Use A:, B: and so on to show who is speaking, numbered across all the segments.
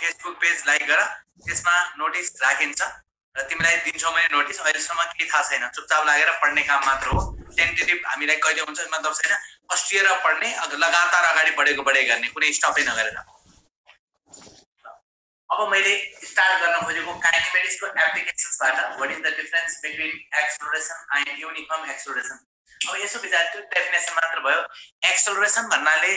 A: Facebook page like गर, त्यसमा notice राखिन्छ र तिमीलाई दिन्छौ मैले नोटिस। अहिलेसम्म केही थाहा छैन, चुपचाप लागेर पढ्ने काम मात्र हो। टेन्टेटिभ हामीलाई कहिले हुन्छ मतलब छैन, कस्टिएर पढ्ने, लगातार अगाडि बढेको बढे गर्ने, कुनै स्टपै नगरेर। अब मैले स्टार्ट गर्न खोजेको काइनेमेटिक्सको एप्लिकेसन्सबाट what is the difference between acceleration and uniform acceleration. अब यसो विचार त्यो डेफिनेसन मात्र भयो। एक्सेलरेसन भन्नाले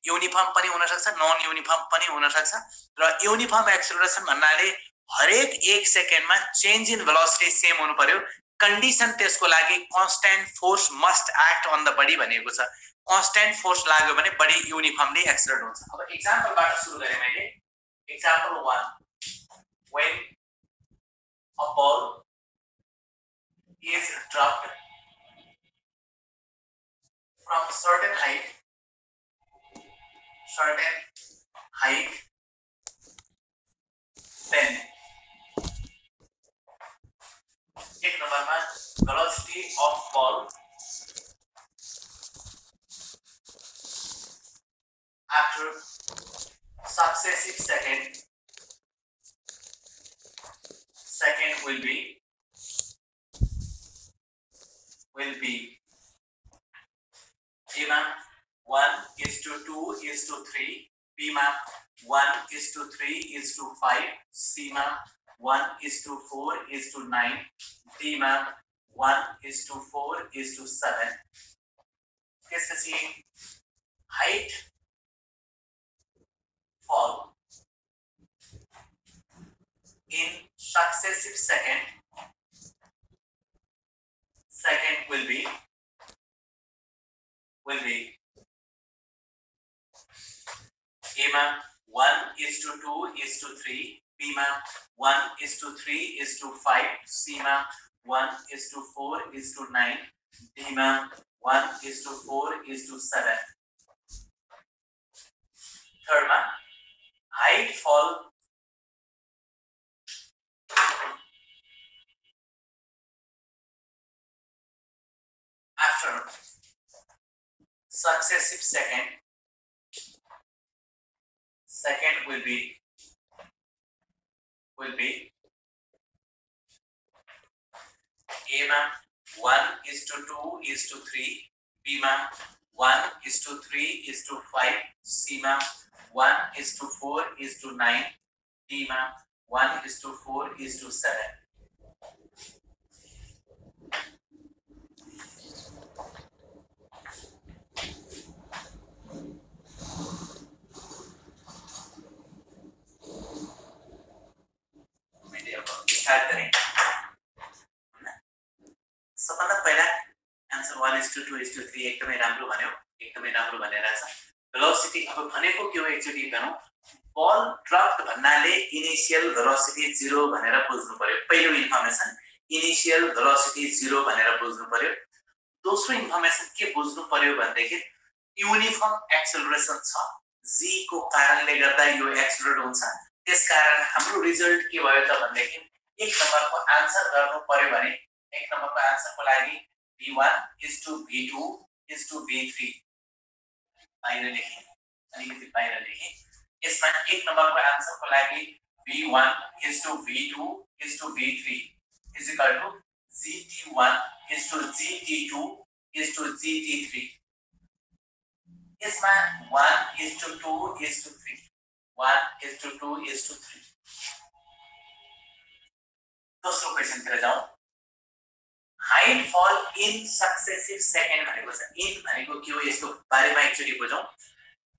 A: युनिफर्म पनि हुन सक्छ, नन युनिफर्म पनि हुन सक्छ र युनिफर्म एक्सेलरेसन भन्नाले हरेक 1 सेकेन्डमा चेन्ज इन भेलोसिटी सेम हुनु पर्यो। कन्डिसन त्यसको लागि constant force must act on the body भनेको छ। कन्स्ट्यान्ट फोर्स लाग्यो भने बडी युनिफर्मली एक्सेलरेट हुन्छ। अब एक्जाम्पलबाट सुरु गरे मैले। Example 1, when a ball is dropped from certain height, then एक नंबरमा velocity of ball after successive second will be A मा 1:2:3, B मा 1:3:5, C मा 1:4:9, D मा 1:4:7। त्यसपछि height fall in successive second will be A मा 1:2:3, B मा 1:3:5, C मा 1:4:9, D मा 1:4:7। थर्ड मा height fall after successive second will be A मा 1:2:3, B मा 1:3:5, C मा 1:4:9, D मा 1:4:7। स्टार्ट करें। सबभन्दा पहिला आन्सर 1:2:3 एकदमै राम्रो भन्यो, एकदमै राम्रो भनेर छ। भेलोसिटी अब भनेको के हो एकचोटी गरौँ। बल ड्रप्ड भन्नाले इनिशियल भेलोसिटी 0 भनेर बुझ्नु पर्यो। पहिलो इन्फर्मेसन इनिशियल भेलोसिटी 0 भनेर बुझ्नु पर्यो। दोस्रो इन्फर्मेसन के बुझ्नु पर्यो भन्दाखेरि युनिफर्म एक्सेलरेसन छ, g को कारणले गर्दा यो एक्सेलरेट हुन्छ। त्यसकारण हाम्रो रिजल्ट के भयो त भन्दाखेरि एक नम्बरको आन्सर गर्नु पर्यो भने एक नम्बरको आन्सरको लागि V1:V2:V3 बाहिर लेखे, अलिकति बाहिर लेखे। यसमा एक नम्बरको आन्सरको लागि V1:V2:V3 GT1:GT2:GT3। यसमा 1:2:3 1:2:3। दोस्रो क्वेशनतिर जाउँ। हाइट फल इन सक्सेसिभ सेकेन्ड भनेको छ। इन भनेको के हो यसको बारेमा एकचोटी बुझौँ।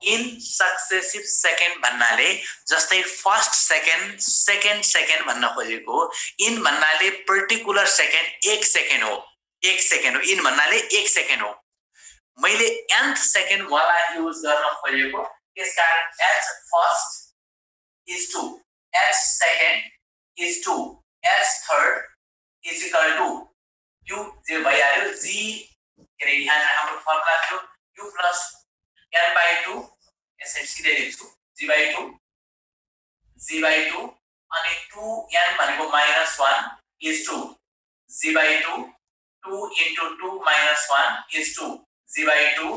A: इन सक्सेसिभ सेकेन्ड भन्नाले जस्तै फर्स्ट सेकेन्ड, सेकेन्ड सेकेन्ड भन्न खोजेको हो। इन भन्नाले पर्टिकुलर सेकेन्ड, 1 सेकेन्ड हो। 1 सेकेन्ड हो, इन भन्नाले 1 सेकेन्ड हो। मैले nth सेकेन्ड वाला युज गर्न खोजेको, त्यसकारण h first is to h second is to h third is equal to u जे भइहाल्यो g के रे यहाँ हाम्रो फर्मुला थियो u plus n/2 यसरी सिधै लेख्छु g/2 अनि 2n भनेको -1 is to g/2 2 into 2 minus 1 is to g/2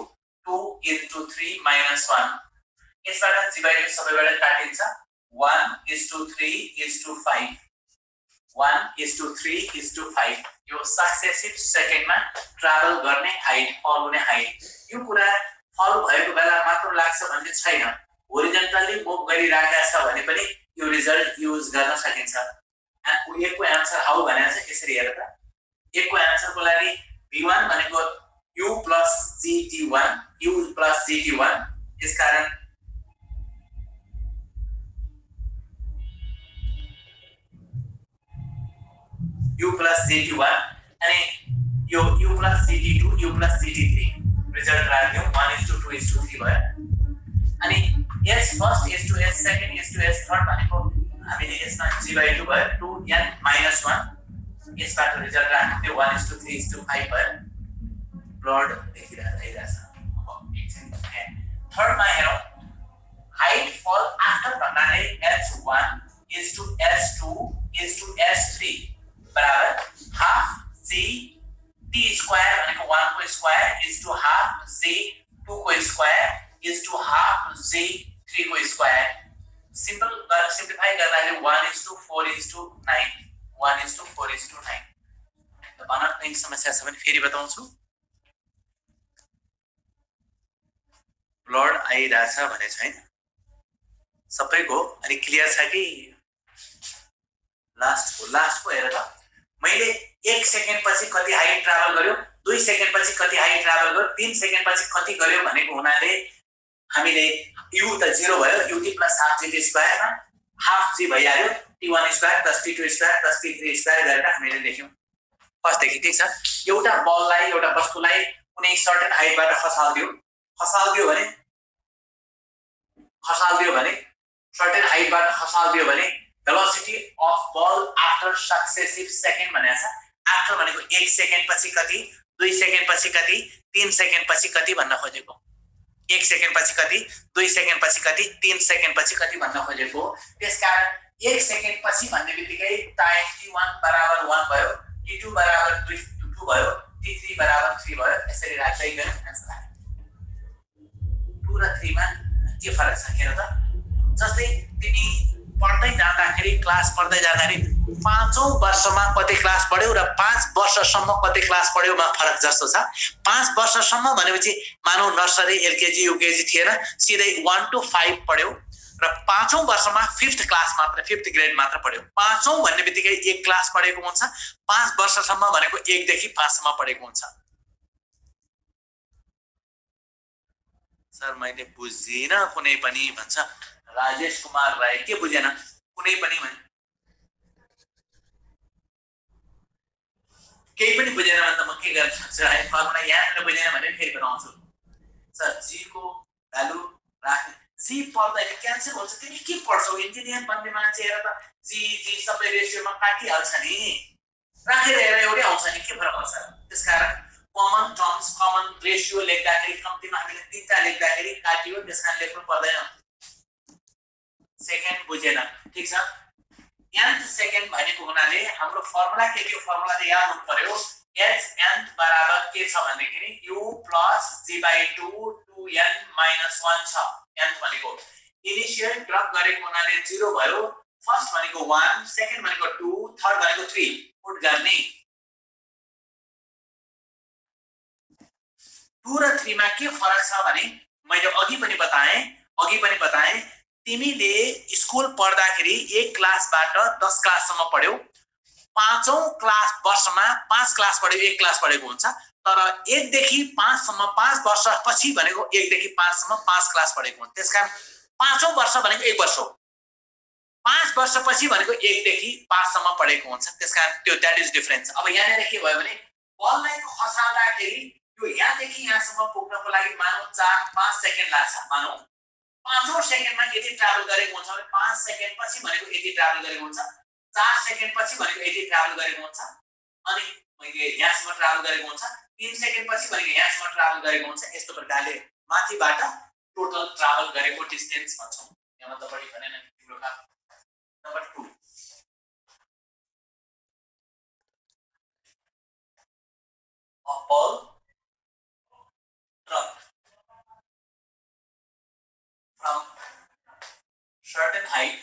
A: 2 into 3 minus 1 यसबाट g/2 सबैबाट काटिन्छ 1:3:5 1:3:5 यो सक्सेसिभ सेकेन्डमा ट्राभल गर्ने हाइट फल हुने हाइट यो कुरा फल भएको बेला मात्र लाग्छ भन्ने छैन होरिजन्टली मुभ गरिराखेको छ भने पनि यो रिजल्ट युज गर्न सकिन्छ एकको आन्सर हाउ भनेको छ यसरी हेर त एकको आन्सरको लागि v1 भनेको u plus gt1 यसकारण u plus gt1 अनि यो u plus gt2 u plus gt3 result राख्यौ 1:2:3 भयो अनि s first s to s second s to s third भनेको हामीले यसमा g/2 भयो 2n - 1 यसबाट रिजल्ट राख्यौ त्यो 1:3:5 भयो प्लट देखिरहेछ थर्डमा हेरौं हाइट फल आफ्टर भन्नाले h1 is to s2 is to s3 बराबर हाफ c t स्क्वायर भनेको 1 को square is to half c 2 को square is to half c 3 को स्क्वायर सिम्प्लिफाई गर्दाखेरि 1:4:9 1:4:9 त भन्न कुनै समस्या छ भने फेरि बताउँछु प्लट आइराछ भने छैन सबैको अनि क्लियर छ कि लास्टको हेर त मैले 1 सेकेन्ड पछि कति हाइट ट्राभल गर्यो 2 सेकेन्ड पछि कति हाइट ट्राभल गर्यो 3 सेकेन्ड पछि कति गर्यो भनेको हुनाले हामीले u त 0 भयो ut plus half gt square मा हाफ g भइहाल्यो t1 square plus t2 square plus t3 square गरेर हामीले लेख्यौं फर्स्ट देखि ठीक छ एउटा बललाई एउटा वस्तुलाई कुनै सर्टेन हाइटबाट खसाल्दियो भने सर्टेन हाइटबाट खसाल्दियो भने velocity of ball after successive second भनेको छ आफ्टर भनेको 1 सेकेन्ड पछि कति 2 सेकेन्ड पछि कति 3 सेकेन्ड पछि कति भन्न खोजेको 1 सेकेन्ड पछि कति 2 सेकेन्ड पछि कति 3 सेकेन्ड पछि कति भन्न खोजेको त्यसकारण 1 सेकेन्ड पछि भन्ने बित्तिकै टाइम t1 बराबर 1 भयो t2 बराबर 2 भयो t3 बराबर 3 भयो यसरी राख्दै गयो आन्सर आयो 2 र 3 मा के फरक छ हेर त जस्तै तिमी पढ्दै जाँदाखेरि क्लास पढ्दै जाँदाखेरि 5औं वर्षमा कति क्लास पढ्यौ र 5 वर्षसम्म कति क्लास पढ्यौमा फरक जस्तो छ 5 वर्षसम्म भनेपछि मानौ नर्सरी एलकेजी युकेजी थिएन सिधै 1 to 5 पढ्यौ र 5औं वर्षमा 5th क्लास मात्र 5th ग्रेड मात्र पढ्यौ 5औं भन्ने बित्तिकै 1 क्लास पढेको हुन्छ 5 वर्षसम्म भनेको 1 देखि 5 सम्म पढेको हुन्छ सर मैले बुझिन कुनै पनि भन्छ राजेश कुमार राय के बुझेन कुनै पनि भने केही पनि बुझेन भने त म के गर्न सक्छु है फर्मुला यहाँ बुझेन भने फेरि बताउँछु सर जी को भ्यालु राख्ने जी पढ्दा क्यान्सल हुन्छ तिमी के पढ्छौ इन्जिनियर बन्ने मान्छे हेर त जी सबै रेशियोमा काटिहाल्छ नि राखेर हेर एउटै आउँछ नि के फरक पर्छ त्यसकारण कमन टर्म्स कमन रेशियो लेख्दाखेरि कम्तिमा हामीले 3टा लेख्दाखेरि काटियो त्यसकारण लेख्नु पर्दैन सेकेन्ड बुझेन ठीक छ nth सेकेन्ड भनेको हुनाले हाम्रो फर्मुला के थियो फर्मुला त याद हुनु पर्यो h nth बराबर के छ भन्दाखेरि u plus g/2 2n - 1 छ nth भनेको इनिशियल ड्रप गरेको हुनाले 0 भयो फर्स्ट भनेको 1 सेकेन्ड भनेको 2 थर्ड भनेको 3 पुट गर्ने 2 र 3 मा के फरक छ भने मैले अघि पनि बताएँ तिमीले स्कुल पढ्दाखेरि 1 क्लासबाट 10 क्लाससम्म पढ्यौ 5औं क्लास वर्षमा 5 क्लास पढ्यौ 1 क्लास पढेको हुन्छ तर 1 देखि 5 सम्म 5 वर्ष पछि भनेको 1 देखि 5 सम्म 5 क्लास पढेको हुन्छ त्यसकारण 5औं वर्ष भनेको 1 वर्ष हो 5 वर्ष पछि भनेको 1 देखि 5 सम्म पढेको हुन्छ त्यसकारण त्यो दैट इज डिफरेन्स अब यहाँ के भयो भने बललाई खसाल्दाखेरि यो यहाँदेखि यहाँसम्म पुग्नको लागि मानौ 4-5 सेकेन्ड लाग्छ मानौ 5औं सेकेन्डमा यति ट्राभल गरेको हुन्छ भने 5 सेकेन्ड पछि भनेको यति ट्राभल गरेको हुन्छ 4 सेकेन्ड पछि भनेको यति ट्राभल गरेको हुन्छ अनि मैले यहाँसम्म ट्राभल गरेको हुन्छ 3 सेकेन्ड पछि भनेको यहाँसम्म ट्राभल गरेको हुन्छ यस्तो प्रकारले माथिबाट टोटल ट्राभल गरेको डिस्टेन्स भन्छौं यहाँ त बढी भनेन तिम्रो काम number 2 a ball drop from certain height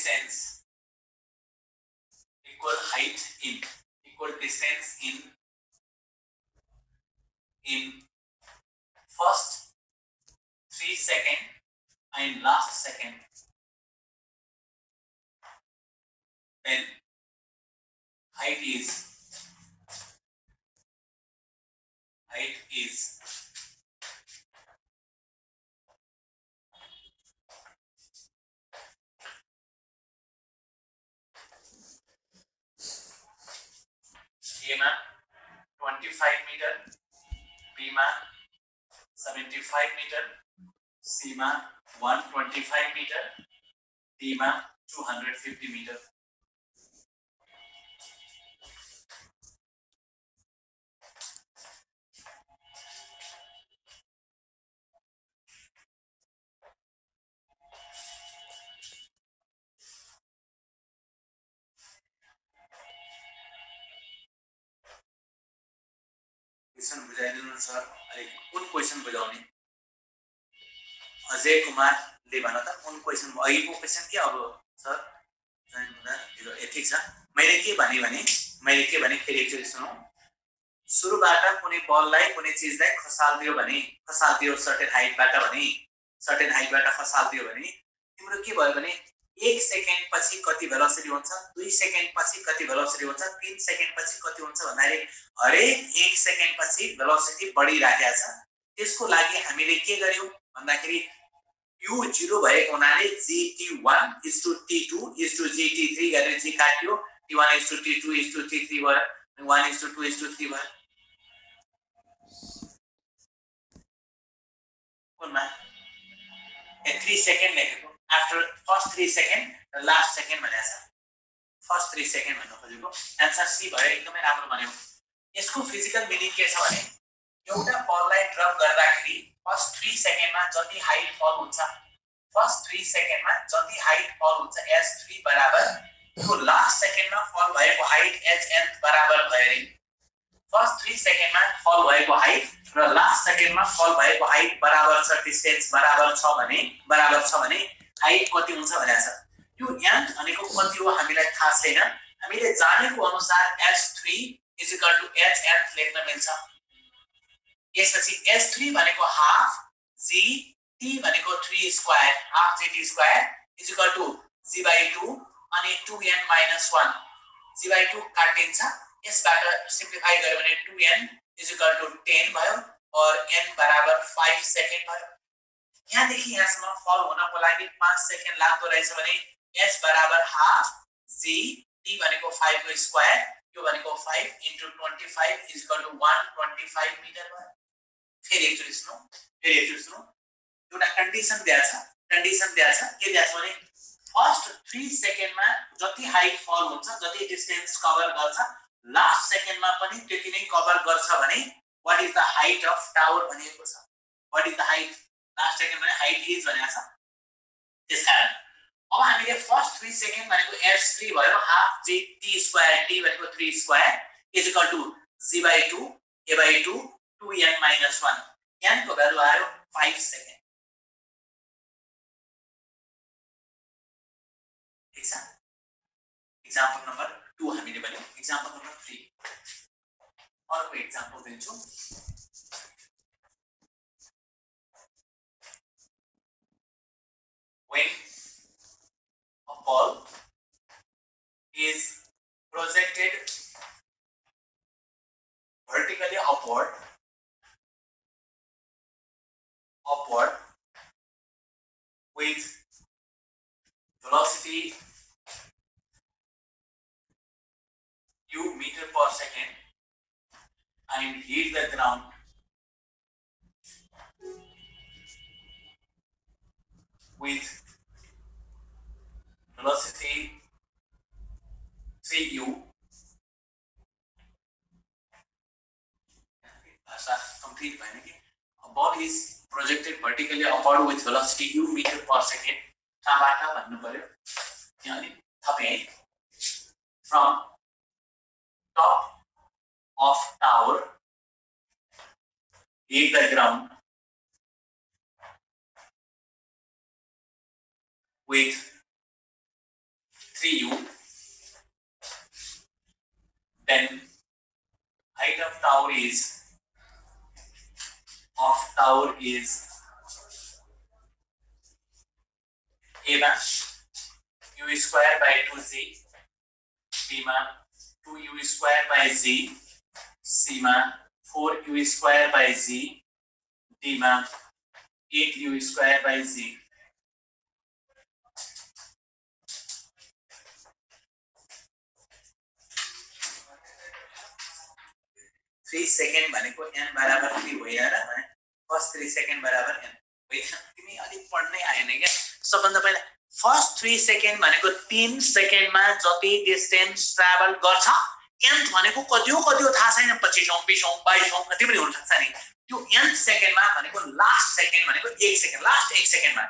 A: distance equal height in equal distance in first 3 second and last second, then height is A मा 25 meter, B मा 75 meter, C मा 125 meter, D मा 250 meter. क्वेश्चन बुझाइदिनु सर, अलिक कुन question बुझाउने? अजय कुमारले भन त कुन क्वेश्चन अहिलेको क्वेश्चन के अब सर? ठीक छ। मैले के भने फेरि एकचोटि सुनौ। सुरुबाट कुनै बललाई कुनै चीजलाई खसाल्दियो सर्टेन हाइटबाट खसाल्दियो भने तिम्रो के भयो भने 1 सेकेन्ड पछि कति भेलोसिटी हुन्छ, 2 सेकेन्ड पछि कति भेलोसिटी हुन्छ, 3 सेकेन्ड पछि कति हुन्छ भन्दाखेरि हरेक 1 सेकेन्ड पछि भेलोसिटी बढिराखेको छ। त्यसको लागि हामीले के गर्यौं भन्दाखेरि u 0 भएको हुनाले gt1 t2 gt3 गरेर g काट्यो, t1 t2 t3 भयो, 1 2 3 भयो। कुनमा 3 सेकेन्ड लेखेको आफ्टर फर्स्ट 3 सेकेन्ड र लास्ट सेकेन्ड भनेको छ। फर्स्ट 3 सेकेन्ड भन्नु खोजेको आन्सर सी भयो। एकदमै राम्रो भन्यौ। यसको फिजिकल मिनिङ के छ भने एउटा बललाई ड्रप गर्दाखेरि फर्स्ट 3 सेकेन्डमा जति हाइट फल हुन्छ s3 बराबर यो लास्ट सेकेन्डमा फल भएको हाइट hn बराबर भयो रे। फर्स्ट 3 सेकेन्डमा फल भएको हाइट र लास्ट सेकेन्डमा फल भएको हाइट बराबर छ, डिस्टेन्स बराबर छ भने हाइट कति हुन्छ भनेको छ। यो n भनेको कति हो हामीलाई थाहा छैन। हामीले जानेको अनुसार s3 hn लेख्न मिल्छ। यसपछि s3 भनेको हाफ g, t भनेको 3 square, half gt square g/2 अनि 2n - 1 g/2 काटिन्छ। यसबाट सिम्प्लिफाई गर्यो भने 2n 10 भयो और n बराबर 5 सेकेन्ड भयो। यहाँदेखि यहाँसम्म फल हुनको लागि 5 सेकेन्ड लाग्दो रहेछ भने s बराबर हाफ g, t भनेको 5 को स्क्वायर, यो भनेको 5 * 25 = 125 मिटर भयो। फेरि एकचोटि सुनौ। एउटा कन्डिसन दिएको छ। के दिएको छ भने फर्स्ट 3 सेकेन्डमा जति हाइट फल हुन्छ, जति डिस्टेन्स कभर गर्छ, लास्ट सेकेन्डमा पनि त्यति नै कभर गर्छ भने what is the height of tower भनिएको छ। What is the height last सेकेन्डमा हाइट इज भनेको छ। त्यसकारण अब हामीले फर्स्ट 3 सेकेन्ड भनेको s3 भयो, half g t square, t भनेको 3 square = g/2 a/2 2n - 1 n को भ्यालु आयो 5 सेकेन्ड। ठीक छ। एक्जाम्पल नम्बर 2 हामीले भन्यौ। एक्जाम्पल नम्बर 3 अर्को एक्जाम्पल दिन्छु। When a ball is projected vertically upward with velocity u meter per second and hit the ground with velocity 3u complete bhayena ke a ball is projected vertically upward with velocity u meter per second कहाँबाट भन्नु पर्यो यहाँ नि थपे from top of tower hit the ground with 3u, then height of tower is a मा u square by 2z, b मा 2u square by z, c मा 4u square by z, d मा 8u square by z. 3 second भनेको n बराबर 3 होइन र भने first 3 second बराबर n होइन। तिमी अलि पढ्नै आएन क्या। सबभन्दा पहिला फर्स्ट 3 सेकेन्ड भनेको 3 सेकेन्डमा जति डिस्टेन्स ट्राभल गर्छ, n भनेको कति हो थाहा छैन, 25औं 20औं 22औं कति पनि हुन सक्छ नि। त्यो n सेकेन्डमा भनेको लास्ट सेकेन्ड भनेको 1 सेकेन्ड, लास्ट 1 सेकेन्डमा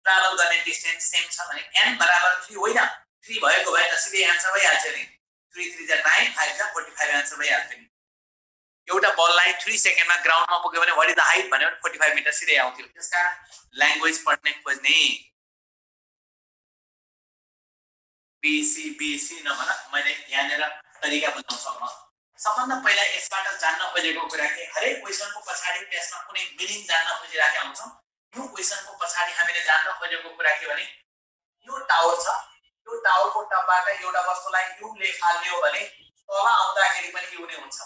A: ट्राभल गर्ने डिस्टेन्स सेम छ भने n बराबर 3 होइन। 3 भएको भए त सिधै आन्सर भइहाल्छ नि। 3 3 जा 9, 5 जा 45 आन्सर भइहाल्छ नि। एउटा बललाई 3 सेकेन्डमा ग्राउन्डमा पुग्यो भने व्हाट इज द हाइट भन्यो भने 45 मिटर सिधै आउँथ्यो। त्यसकारण ल्याङ्ग्वेज पढ्ने खोज्ने बीसी नभन, मैले यहाँनिर तरिका बुझाउँछु। म सबभन्दा पहिला यसबाट जान्न खोजेको कुरा के, हरेक क्वेशनको पछाडि त्यसमा कुनै मिनिङ जान्न खोजिरहेका हुन्छौँ। यो क्वेशनको पछाडि हामीले जान्न खोजेको कुरा के भने यो टावर छ, यो टावरको टपबाट एउटा वस्तुलाई युले फाल्ने हो भने तल आउँदाखेरि पनि यु नै हुन्छ।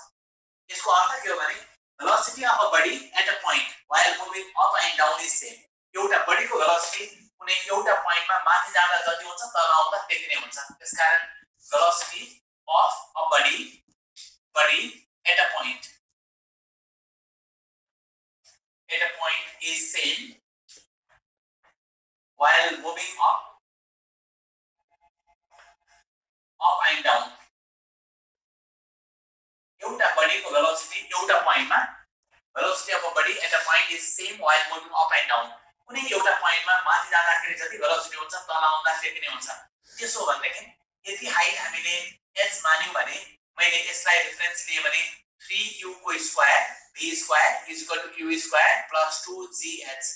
A: यसको अर्थ के हो भने velocity of a body at a point while moving up and down is same. एउटा बडीको velocity कुनै एउटा पोइन्टमा माथि जाँदा जति हुन्छ तल आउँदा त्यति नै हुन्छ। त्यसकारण velocity of a body at a point is same while moving up and down. एउटा बडीको velocity एउटा पोइन्टमा velocity of a body at a point is same while moving up and down. कुनै एउटा पोइन्टमा माथि जाँदाखेरि जति velocity हुन्छ तल आउँदा त्यति नै हुन्छ। त्यसो भनेदेखि यदि हाइट हामीले h मान्यौ भने मैले यसलाई रेफरेन्स लिए भने 3u को square v square is equal to u square plus 2gh।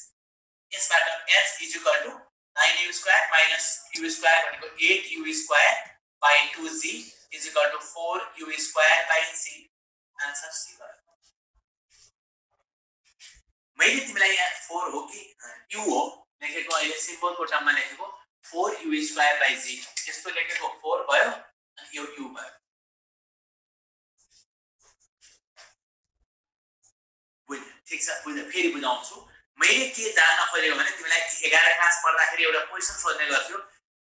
A: यसबाट h is equal to 9u square minus u square भनेको 8u square by 2g is equal to 4u square by c. Answer C भयो। मैले तिमीलाई यहाँ 4 हो कि u हो लेखेको, अहिले सिम्बलको टर्ममा लेखेको 4u square by z। यस्तो लेखेको 4 भयो अनि यो u भयो। बुझ्यो? ठीक छ, बुझ्यो? फेरि बुझाउँछु। मैले के जान्न खोजेको भने तिमीलाई 11 क्लास पढ्दाखेरि एउटा क्वेशन सोध्ने गर्थ्यो।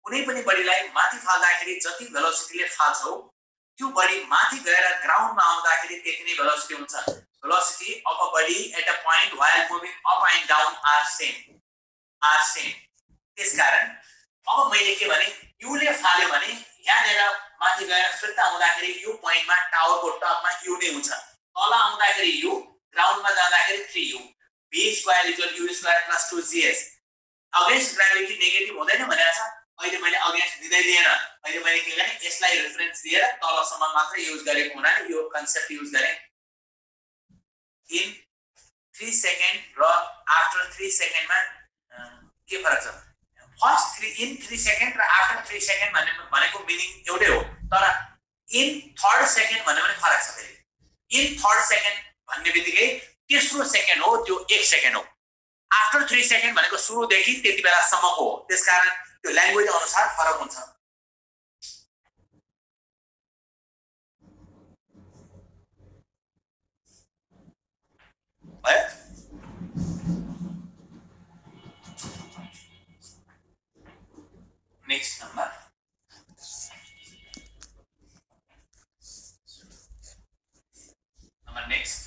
A: कुनै पनि बडीलाई माथि फाल्दाखेरि जति भेलोसिटीले फाल्छौ त्यो बडी माथि गएर ग्राउन्डमा आउँदाखेरि त्यति नै भेलोसिटी हुन्छ। Velocity of a body at a point while moving up and down are same. त्यसकारण अब मैले के भने u ले फाल्यो भने यहाँनेर माथि गएर फिर्ता हुँदाखेरि यो पोइन्टमा टावरको टपमा u नै हुन्छ। तल आउँदाखेरि u, ग्राउन्डमा जाँदाखेरि 3u। v square equal u square plus 2gs। Against gravity negative हुँदैन भनेको छ। अहिले मैले अगेन्स्ट दिँदै दिएन, अहिले मैले के गर्ने यसलाई रेफरेन्स दिएर तलसम्म मात्र युज गरेको हुनाले यो कन्सेप्ट युज गरे। इन 3 सेकेन्ड र आफ्टर 3 सेकेन्डमा के फरक छ? फर्स्ट 3 इन 3 सेकेन्ड र आफ्टर 3 सेकेन्ड भनेको मिनिङ एउटै हो, तर इन थर्ड सेकेन्ड भन्ने पनि फरक छ। फेरि इन थर्ड सेकेन्ड भन्ने बित्तिकै तेस्रो सेकेन्ड हो, त्यो 1 सेकेन्ड हो। आफ्टर 3 सेकेन्ड भनेको सुरुदेखि त्यति बेलासम्मको हो। त्यसकारण त्यो ल्याङ्ग्वेज अनुसार फरक हुन्छ। भयो? नेक्स्ट नम्बर नेक्स्ट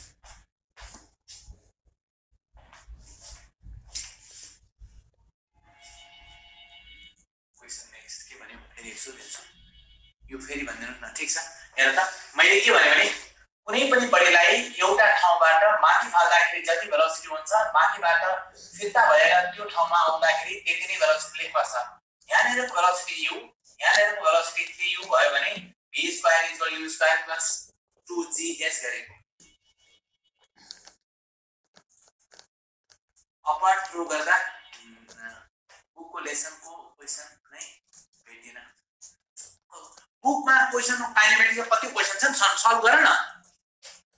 A: यो फेरि भन्दिनु न, ठीक छ? हेर त, मैले के भने कुनै पनि बडीलाई एउटा ठाउँबाट माथि फाल्दाखेरि जति भेलोसिटी हुन्छ माथिबाट फिर्ता भएर त्यो ठाउँमा आउँदाखेरि त्यति नै भेलोसिटीले खस्छ। यहाँनेरको भेलोसिटी u, यहाँनेरको भेलोसिटी 3u भयो भने v square equal u square plus 2gs गरेको। अपवर्ड थ्रो गर्दा बुकको लेसनको क्वेशन नै भेटिन। मा क्वेशन काइनेमेटिक्स कति क्वेशन छन् सल्भ गर न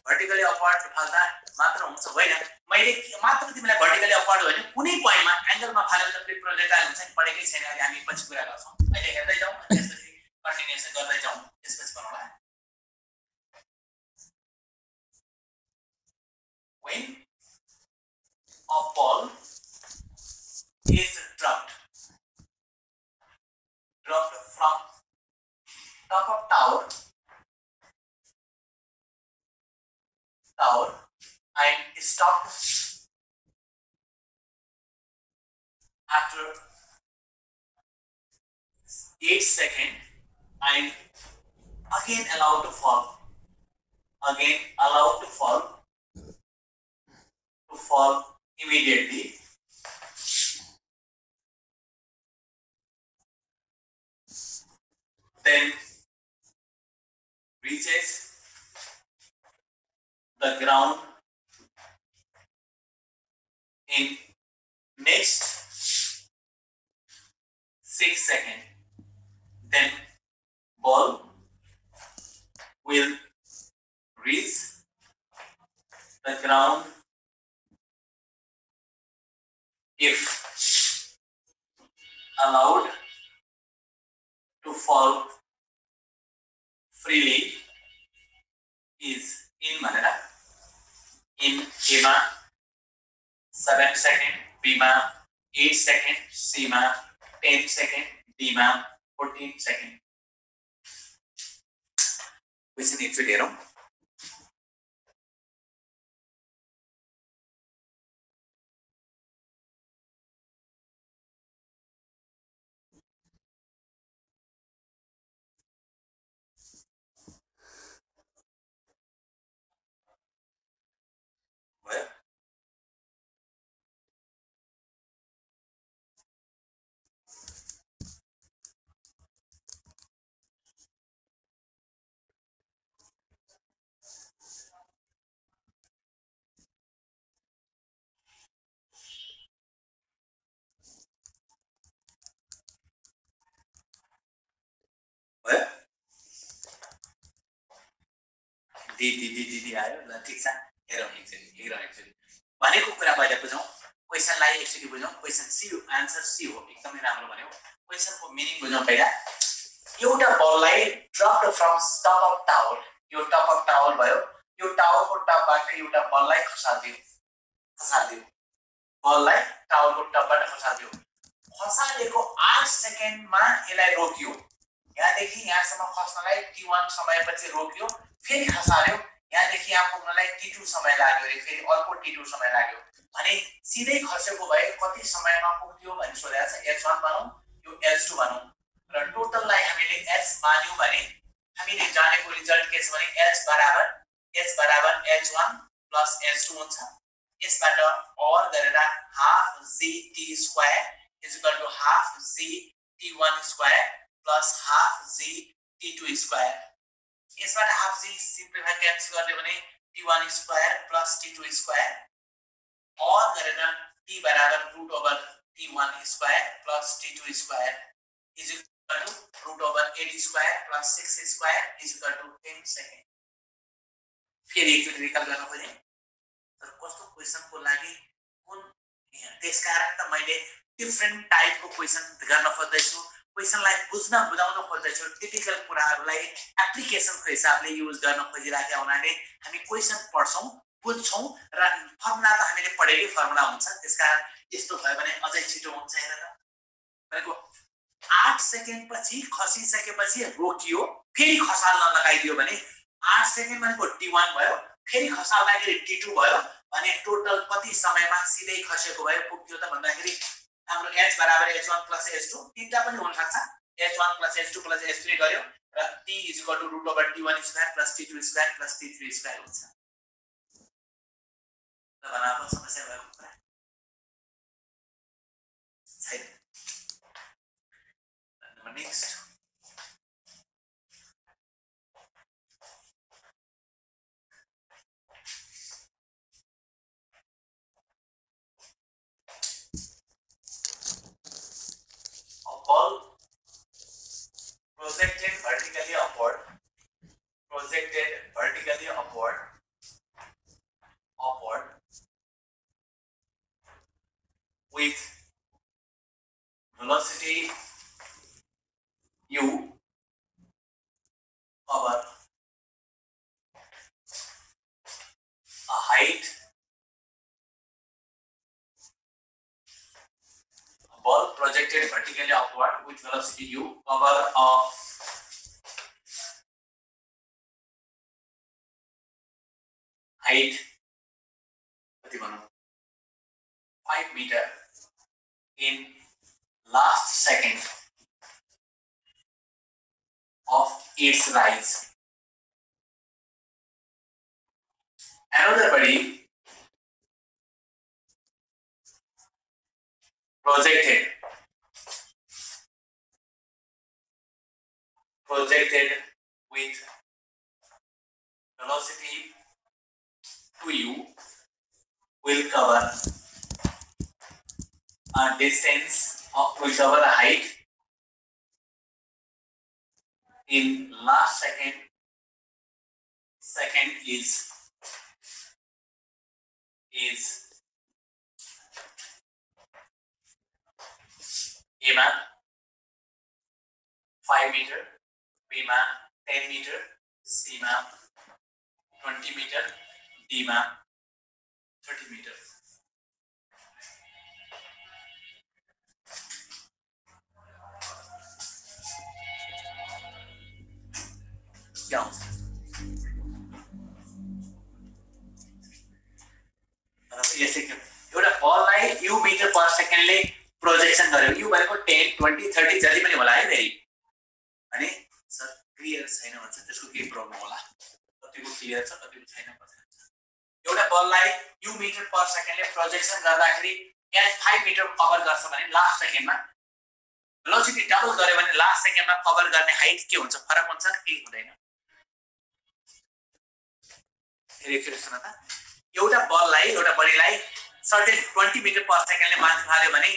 A: भर्टिकली अपवर्ड फाल्दा मात्र हुन्छ होइन मैले मात्र तिमीलाई भर्टिकली अपवर्ड होइन कुनै पोइन्टमा एंगलमा फालेर त प्रोजेक्टाइल हुन्छ नि पढेकै छैन अहिले हामी पछि कुरा गर्छौं अहिले हेर्दै जाउँ त्यसपछि कन्टिन्युएसन गर्दै जाउँ त्यसपछि बनाउला when a ball is dropped from top of tower and stopped after 8 seconds and again allowed to fall immediately, then reaches the ground in next 6 seconds, then ball will reach the ground if allowed to fall freely is in manera in A ma 7 seconds, B ma 8 seconds, C ma 10 seconds, D ma 14 seconds. Question actually here. दी आयो ल ठीक छ हेरौँ actually भनेको कुरा पहिला बुझौँ क्वेशनलाई एक्चुअली बुझौँ क्वेशन सी आन्सर सी हो एकदमै राम्रो भन्यौ क्वेशनको मिनिङ बुझौँ पहिला एउटा बललाई dropped from top of tower यो टप अफ टावर भयो यो टावरको टपबाट एउटा बललाई खसाल्दियो बललाई टावरको टपबाट खसालेको 8 सेकेन्डमा यसलाई रोकियो यहाँदेखि यहाँसम्म खस्नलाई t1 समयपछि रोकियो फेरि खसाल्यो यहाँदेखि यहाँ पुग्नलाई t2 समय लाग्यो रे फेरि अर्को t2 समय लाग्यो भने सिधै खसेको भए कति समयमा पुग्थ्यो भनि सोधेको छ h1 भनौं यो h2 भनौं र टोटललाई हामीले h मान्यौ भने हामीले जानेको रिजल्ट के छ भने h बराबर h1 plus h2 हुन्छ यसबाट और गरेर half gt2 is equal to half g t1 square plus half g t2 square यसबाट हाफ g सिम्प्लिफाई क्यान्सल गर्ने भने t1 square plus t2 square और गरेर t बराबर √t1 square plus t2 square is equal to √8 square plus 6 square is equal to 10 second फेरि एकचोटि रिकल गर्न खोजेँ तर कस्तो क्वेशनको लागि कुन त्यसकारण त मैले डिफरेंट टाइपको क्वेशन गर्न खोज्दैछु क्वेशनलाई बुझाउन खोज्दैछु टिपिकल कुराहरुलाई एप्लिकेसनको हिसाबले युज गर्न खोजिराखेका हुनाले हामी क्वेशन पढ्छौं बुझ्छौं र फर्मुला त हामीले पढेकै फर्मुला हुन्छ त्यसकारण यस्तो भयो भने अझै छिटो हुन्छ हेर भनेको 8 सेकेन्ड पछि खसिसकेपछि रोकियो फेरि खसाल्न लगाइदियो भने 8 सेकेन्ड भनेको t1 भयो फेरि खसाल्दाखेरि t2 भयो भने टोटल कति समयमा सिधै खसेको भयो पुग्थ्यो त भन्दाखेरि हाम्रो h बराबर h1 plus h2 तीनटा पनि हुन सक्छ h1 plus h2 plus h3 गर्यो र t = √t1 square plus t2 square plus t3 square हुन्छ ल बनाएको समस्या भएको कुरा छैन next ball projected vertically upward with velocity u over a height, a ball projected vertically upward with velocity u over a height 5 meter in last second of its rise. Another body projected with velocity 2u will cover a distance of, will cover a height in last second is A ma 5 meter, B ma 10 meter, C ma 20 meter, D ma 30 meter. क्या हुन्छ यसै के एउटा बललाई u metre पर सेकेन्डले projection गर्यो u भनेको 10 20 30 जति पनि होला है फेरि अनि सर क्लियर छैन भन्छ त्यसको के प्रब्लम होला कतिको क्लियर छ कतिको छैन भन्छ एउटा बललाई u मिटर पर सेकेन्डले प्रोजेक्सन गर्दाखेरि यहाँ 5 मिटर कभर गर्छ भने लास्ट सेकेन्डमा भेलोसिटी डबल गर्यो भने लास्ट सेकेन्डमा कभर गर्ने हाइट के हुन्छ फरक हुन्छ के हुँदैन फेरि सुन त एउटा बललाई एउटा बडीलाई सर्टेन 20 मिटर पर सेकेन्डले माथि फाल्यो भने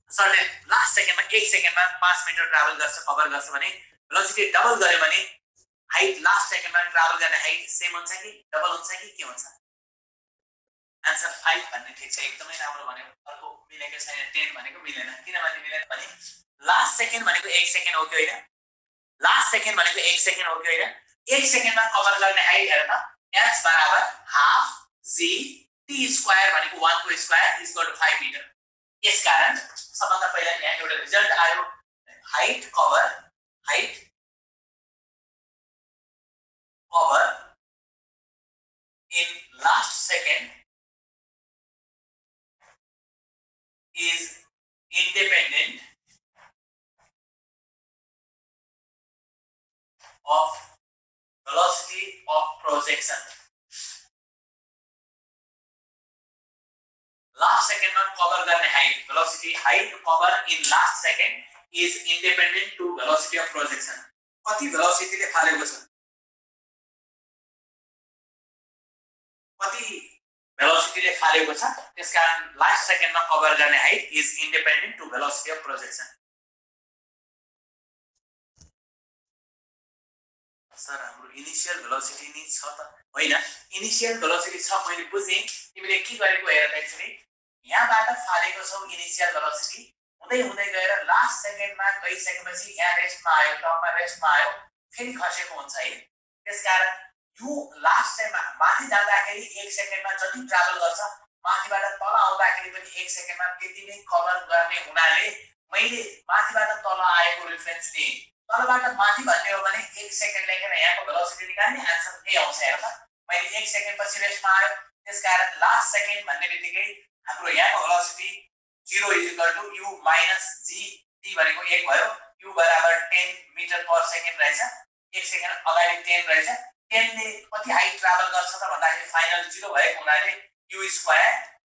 A: सर्टेन लास्ट सेकेन्डमा 1 सेकेन्डमा 5 मिटर ट्राभल गर्छ कभर गर्छ भने भेलोसिटी डबल गर्यो भने हाइट लास्ट सेकेन्डमा ट्राभल गर्ने हाइट सेम हुन्छ कि डबल हुन्छ कि के हुन्छ आन्सर 5 भन्ने ठीक छ एकदमै राम्रो भन्यो अर्को मिलेको छैन 10 भनेको मिलेन किनभने मिलेन भने लास्ट सेकेन्ड भनेको 1 सेकेन्ड हो कि होइन लास्ट सेकेन्ड भनेको 1 सेकेन्ड हो कि होइन 1 सेकेन्डमा कभर गर्ने हाइट हेर त s बराबर हाफ g t स्क्वायर भनेको 1 को square is equal to 5 metre यस कारण सबभन्दा पहिला यहाँ एउटा रिजल्ट आयो height cover in last second is independent of velocity of projection. Last second में cover करने height velocity height cover in last second is independent to velocity of projection. कति velocity ले फालेको छ कति velocity ले फालेको छ त्यसकारण last second में cover गर्ने height is independent to velocity of projection. Sir हाम्रो इनिशियल भेलोसिटी नि छ त हैन इनिशियल भेलोसिटी छ मैले बुझे तिमीले के गरेको हेर त एक्चुअली यहाँबाट फालेको छौ इनिशियल भेलोसिटी हुँदै हुँदै गएर लास्ट सेकेन्डमा कई सेकेन्डपछि यहाँ रेस्टमा आयो टपमा रेस्टमा आयो फेरि खसेको हुन्छ है त्यसकारण यो लास्ट टाइममा माथि जाँदाखेरि 1 सेकेन्डमा जति ट्राभल गर्छ माथिबाट तल आउँदाखेरि पनि 1 सेकेन्डमा त्यति नै कभर गर्ने हुनाले मैले माथिबाट तल आएको रेफरेन्स दिए तलबाट माथि भन्ने हो भने 1 सेकेन्ड लेखेर यहाँको भेलोसिटी निकाल्ने आन्सर ए आउँछ हेर त मैले 1 सेकेन्ड पछि रेस्टमा आयो त्यसकारण लास्ट सेकेन्ड भन्ने बित्तिकै हाम्रो यहाँको भेलोसिटी 0 = u - g t भनेको 1 भयो u बराबर 10 मिटर पर सेकेन्ड रहेछ 1 सेकेन्ड अगाडि 10 रहेछ 10 ले कति हाइट ट्राभल गर्छ त भन्दाखेरि फाइनल 0 भएको हुनाले u²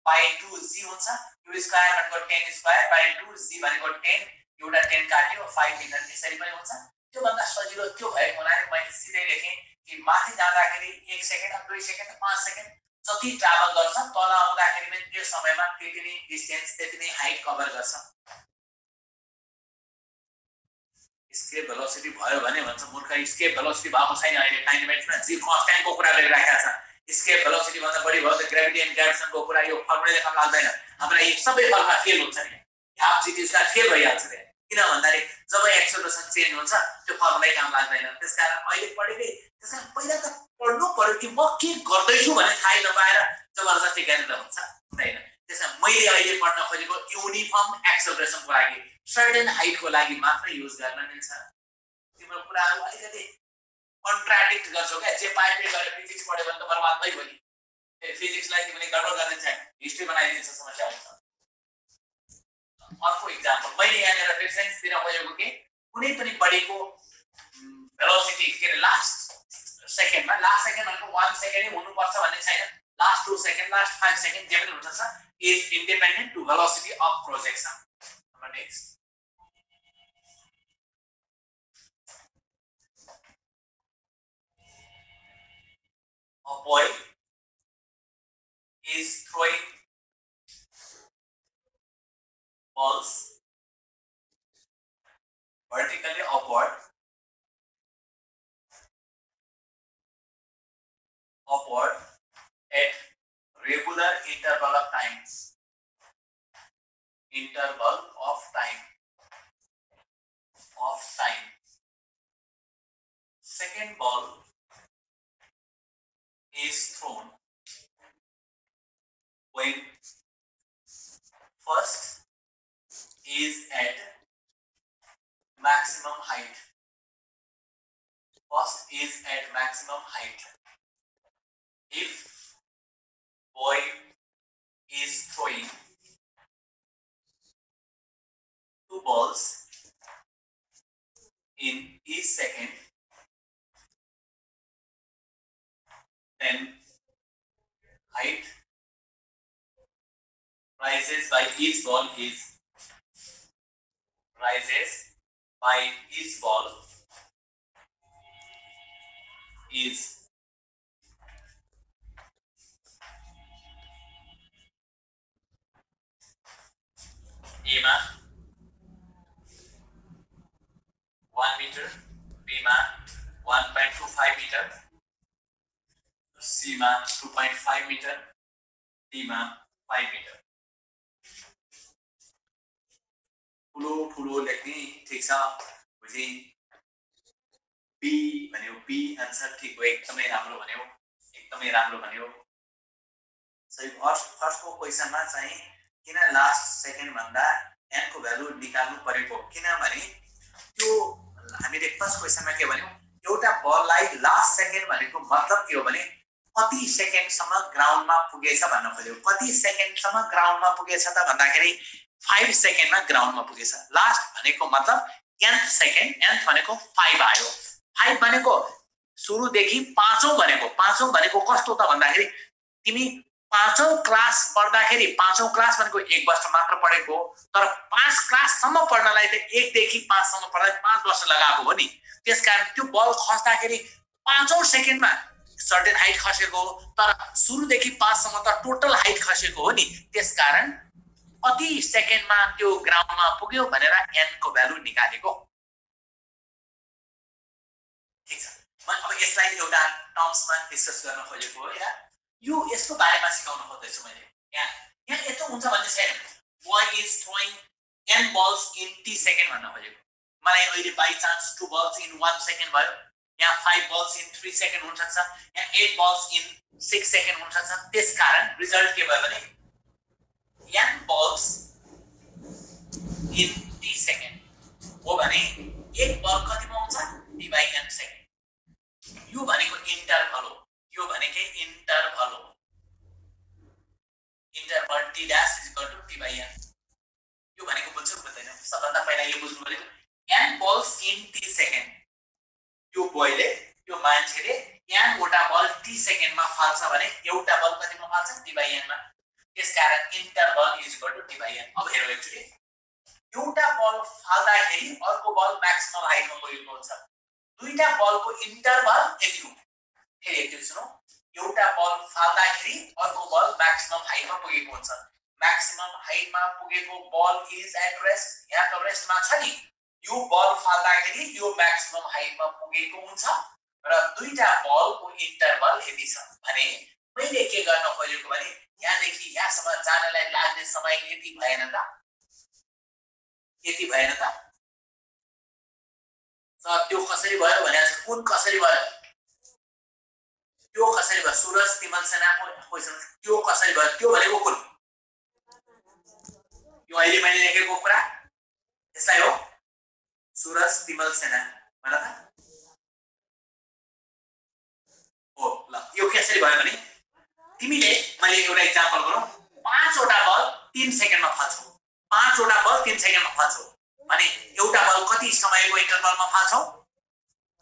A: / 2g हुन्छ u² भनेको 10² / 2g भनेको 10 एउटा 10 काट्यो 5 मिटर यसरी पनि हुन्छ त्यो भन्दा सजिलो त्यो भएको हुनाले मैले सिधै लेखे कि माथि जाँदाखेरि 1 सेकेन्ड 2 सेकेन्ड 5 सेकेन्ड जति ट्राभल गर्छ तल आउँदाखेरि पनि त्यो समयमा त्यति नै डिस्टेन्स त्यति नै हाइट कभर गर्छ स्केप भेलोसिटी भयो भने भन्छ मूर्ख स्केप भेलोसिटी भएको छैन अहिले काइनेमेटिक्समा जी कन्स्ट्यान्टको कुरा गरिराखेको छ escape velocity भन्दा बढी भयो त ग्रेभिटी एन्ड ग्रेभिटेसन को कुरा यो फर्मुलाले काम लाग्दैन हाम्रो यो सबै फर्मुला फेल हुन्छ नि हाफ जीटी स्क्वायर फेल भइहाल्छ नि किन भन्दाखेरि जब एक्सेलरेसन चेन्ज हुन्छ त्यो फर्मुलै काम लाग्दैन त्यसकारण अहिले पढेकै त्यसकारण पहिला त पढ्नु पर्यो कि म के गर्दै छु भन्ने थाहै नपाएर जबरजस्ती गरेर हुन्छ हुँदैन त्यसैले मैले अहिले पढ्न खोजेको युनिफर्म एक्सेलरेसनको लागि सर्टेन हाइटको लागि मात्र युज गर्न मिल्छ तिम्रो कुराहरु अलिकति कन्ट्राडिक्ट गर्छौ के जे पाए त्यही गरे फिजिक्स पढ्यो भने त बर्बाद भइ भयो नि फिजिक्सलाई तिमीले गडबड गरिदिन्छ हिस्ट्री बनाइदिन्छ समस्या हुन्छ अर्को एक्जाम्पल मैले यहाँनिर रेफरेन्स दिन खोजेको के कुनै पनि बडीको भेलोसिटी के लास्ट सेकेन्डमा भनेको 1 सेकेन्ड हुनुपर्छ भन्ने छैन लास्ट 2 सेकेन्ड लास्ट 5 सेकेन्ड जे पनि हुन सक्छ is independent to velocity of projection number next a boy is throwing balls vertically upward at regular interval of time. Second ball is thrown when first is at maximum height. If boy is throwing 2 balls in each second, then height rises by each ball is A मा 1 meter, B मा 1.25 meter, C मा 2.5 meter, D मा 5 meter. ठुलो लेख्ने ठीक छ बुझी B भन्यो B आन्सर ठीक हो एकदमै राम्रो भन्यो सही फर्स्टको क्वेशनमा चाहिँ किन लास्ट सेकेन्ड भन्दा n को भ्यालु निकाल्नु परेको किनभने त्यो हामीले फर्स्ट क्वेशनमा के भन्यौ एउटा बललाई लास्ट सेकेन्ड भनेको मतलब के हो भने कति सेकेन्डसम्म ग्राउन्डमा पुगेछ भन्न खोज्यो कति सेकेन्डसम्म ग्राउन्डमा पुगेछ त भन्दाखेरि 5 सेकेन्डमा ग्राउन्डमा पुगेछ लास्ट भनेको मतलब nth सेकेन्ड nth भनेको 5 आयो 5 भनेको सुरुदेखि पाँचौं भनेको कस्तो त भन्दाखेरि तिमी पाँचौं क्लास पढ्दाखेरि पाँचौं क्लास भनेको 1 वर्ष मात्र पढेको तर 5 क्लाससम्म पढ्नलाई त 1 देखि 5 सम्म पढ्दा 5 वर्ष लगाएको हो नि त्यसकारण त्यो बल खस्दाखेरि पाँचौं सेकेन्डमा सर्टेन हाइट खसेको तर सुरुदेखि 5 सम्म त टोटल हाइट खसेको हो नि त्यसकारण कति सेकेन्डमा त्यो ग्राउन्डमा पुग्यो भनेर n को भ्यालु निकालेको ठीक छ म अब यसलाई एउटा टर्म्समा डिस्कस गर्न खोजेको हो या यो यसको बारेमा सिकाउन खोज्दैछु मैले यहाँ यस्तो हुन्छ भन्ने छैन boy is throwing n balls in t second भन्न खोजेको मलाई अहिले by chance 2 balls in 1 second भयो यहाँ 5 balls in 3 सेकेन्ड हुन सक्छ यहाँ 8 balls in 6 सेकेन्ड हुन सक्छ त्यसकारण रिजल्ट के भयो भने n balls in t second हो भने एक बल कतिमा हुन्छ d by n सेकेन्ड यो भनेको इन्टरभल हो यो भनेकै इन्टरभल हो interval t dash is equal to t by n यो भनेको बुझ्नु बुझ्दैन सबभन्दा पहिला यो बुझ्नु पर्यो n balls in t second यो बोयले यो मान्छेले n वटा बल t सेकेन्डमा फाल्छ भने एउटा बल कतिमा फाल्छ t by n मा त्यसकारण interval is equal to t by n अब हेरौँ एक्चुअली एउटा बल फाल्दाखेरि अर्को बल म्याक्सिमम हाइटमा पुगेको हुन्छ दुईटा बलको इन्टरभल यति हो फेरि एकचोटि सुनौ एउटा बल फाल्दाखेरि अर्को बल म्याक्सिमम हाइटमा पुगेको हुन्छ म्याक्सिमम हाइटमा पुगेको बल इज एट रेस्ट यहाँ त रेस्टमा छ नि यो बल फाल्दाखेरि यो म्याक्सिमम हाइटमा पुगेको हुन्छ र दुईटा बलको इन्टरभल यति छ भने मैले के गर्न खोजेको भने यहाँदेखि यहाँसम्म जानलाई लाग्ने समय यति भएन त, यति भएन त सर? त्यो कसरी भयो भने कुन कसरी भयो, त्यो कसरी भयो? सुरज तिमल सेनाको क्वेशन त्यो कसरी भयो? त्यो भनेको कुन? यो अहिले मैले लेखेको कुरा यसलाई हो सुरज तिमल सेना भन त हो। ल यो कसरी भयो भने तिमीले मैले एउटा एक्जाम्पल गरौँ, 5 वटा बल 3 सेकेन्डमा फाल्छौ, 5 वटा बल 3 सेकेन्डमा फाल्छौ भने एउटा बल कति समयको इन्टरभलमा फाल्छौ?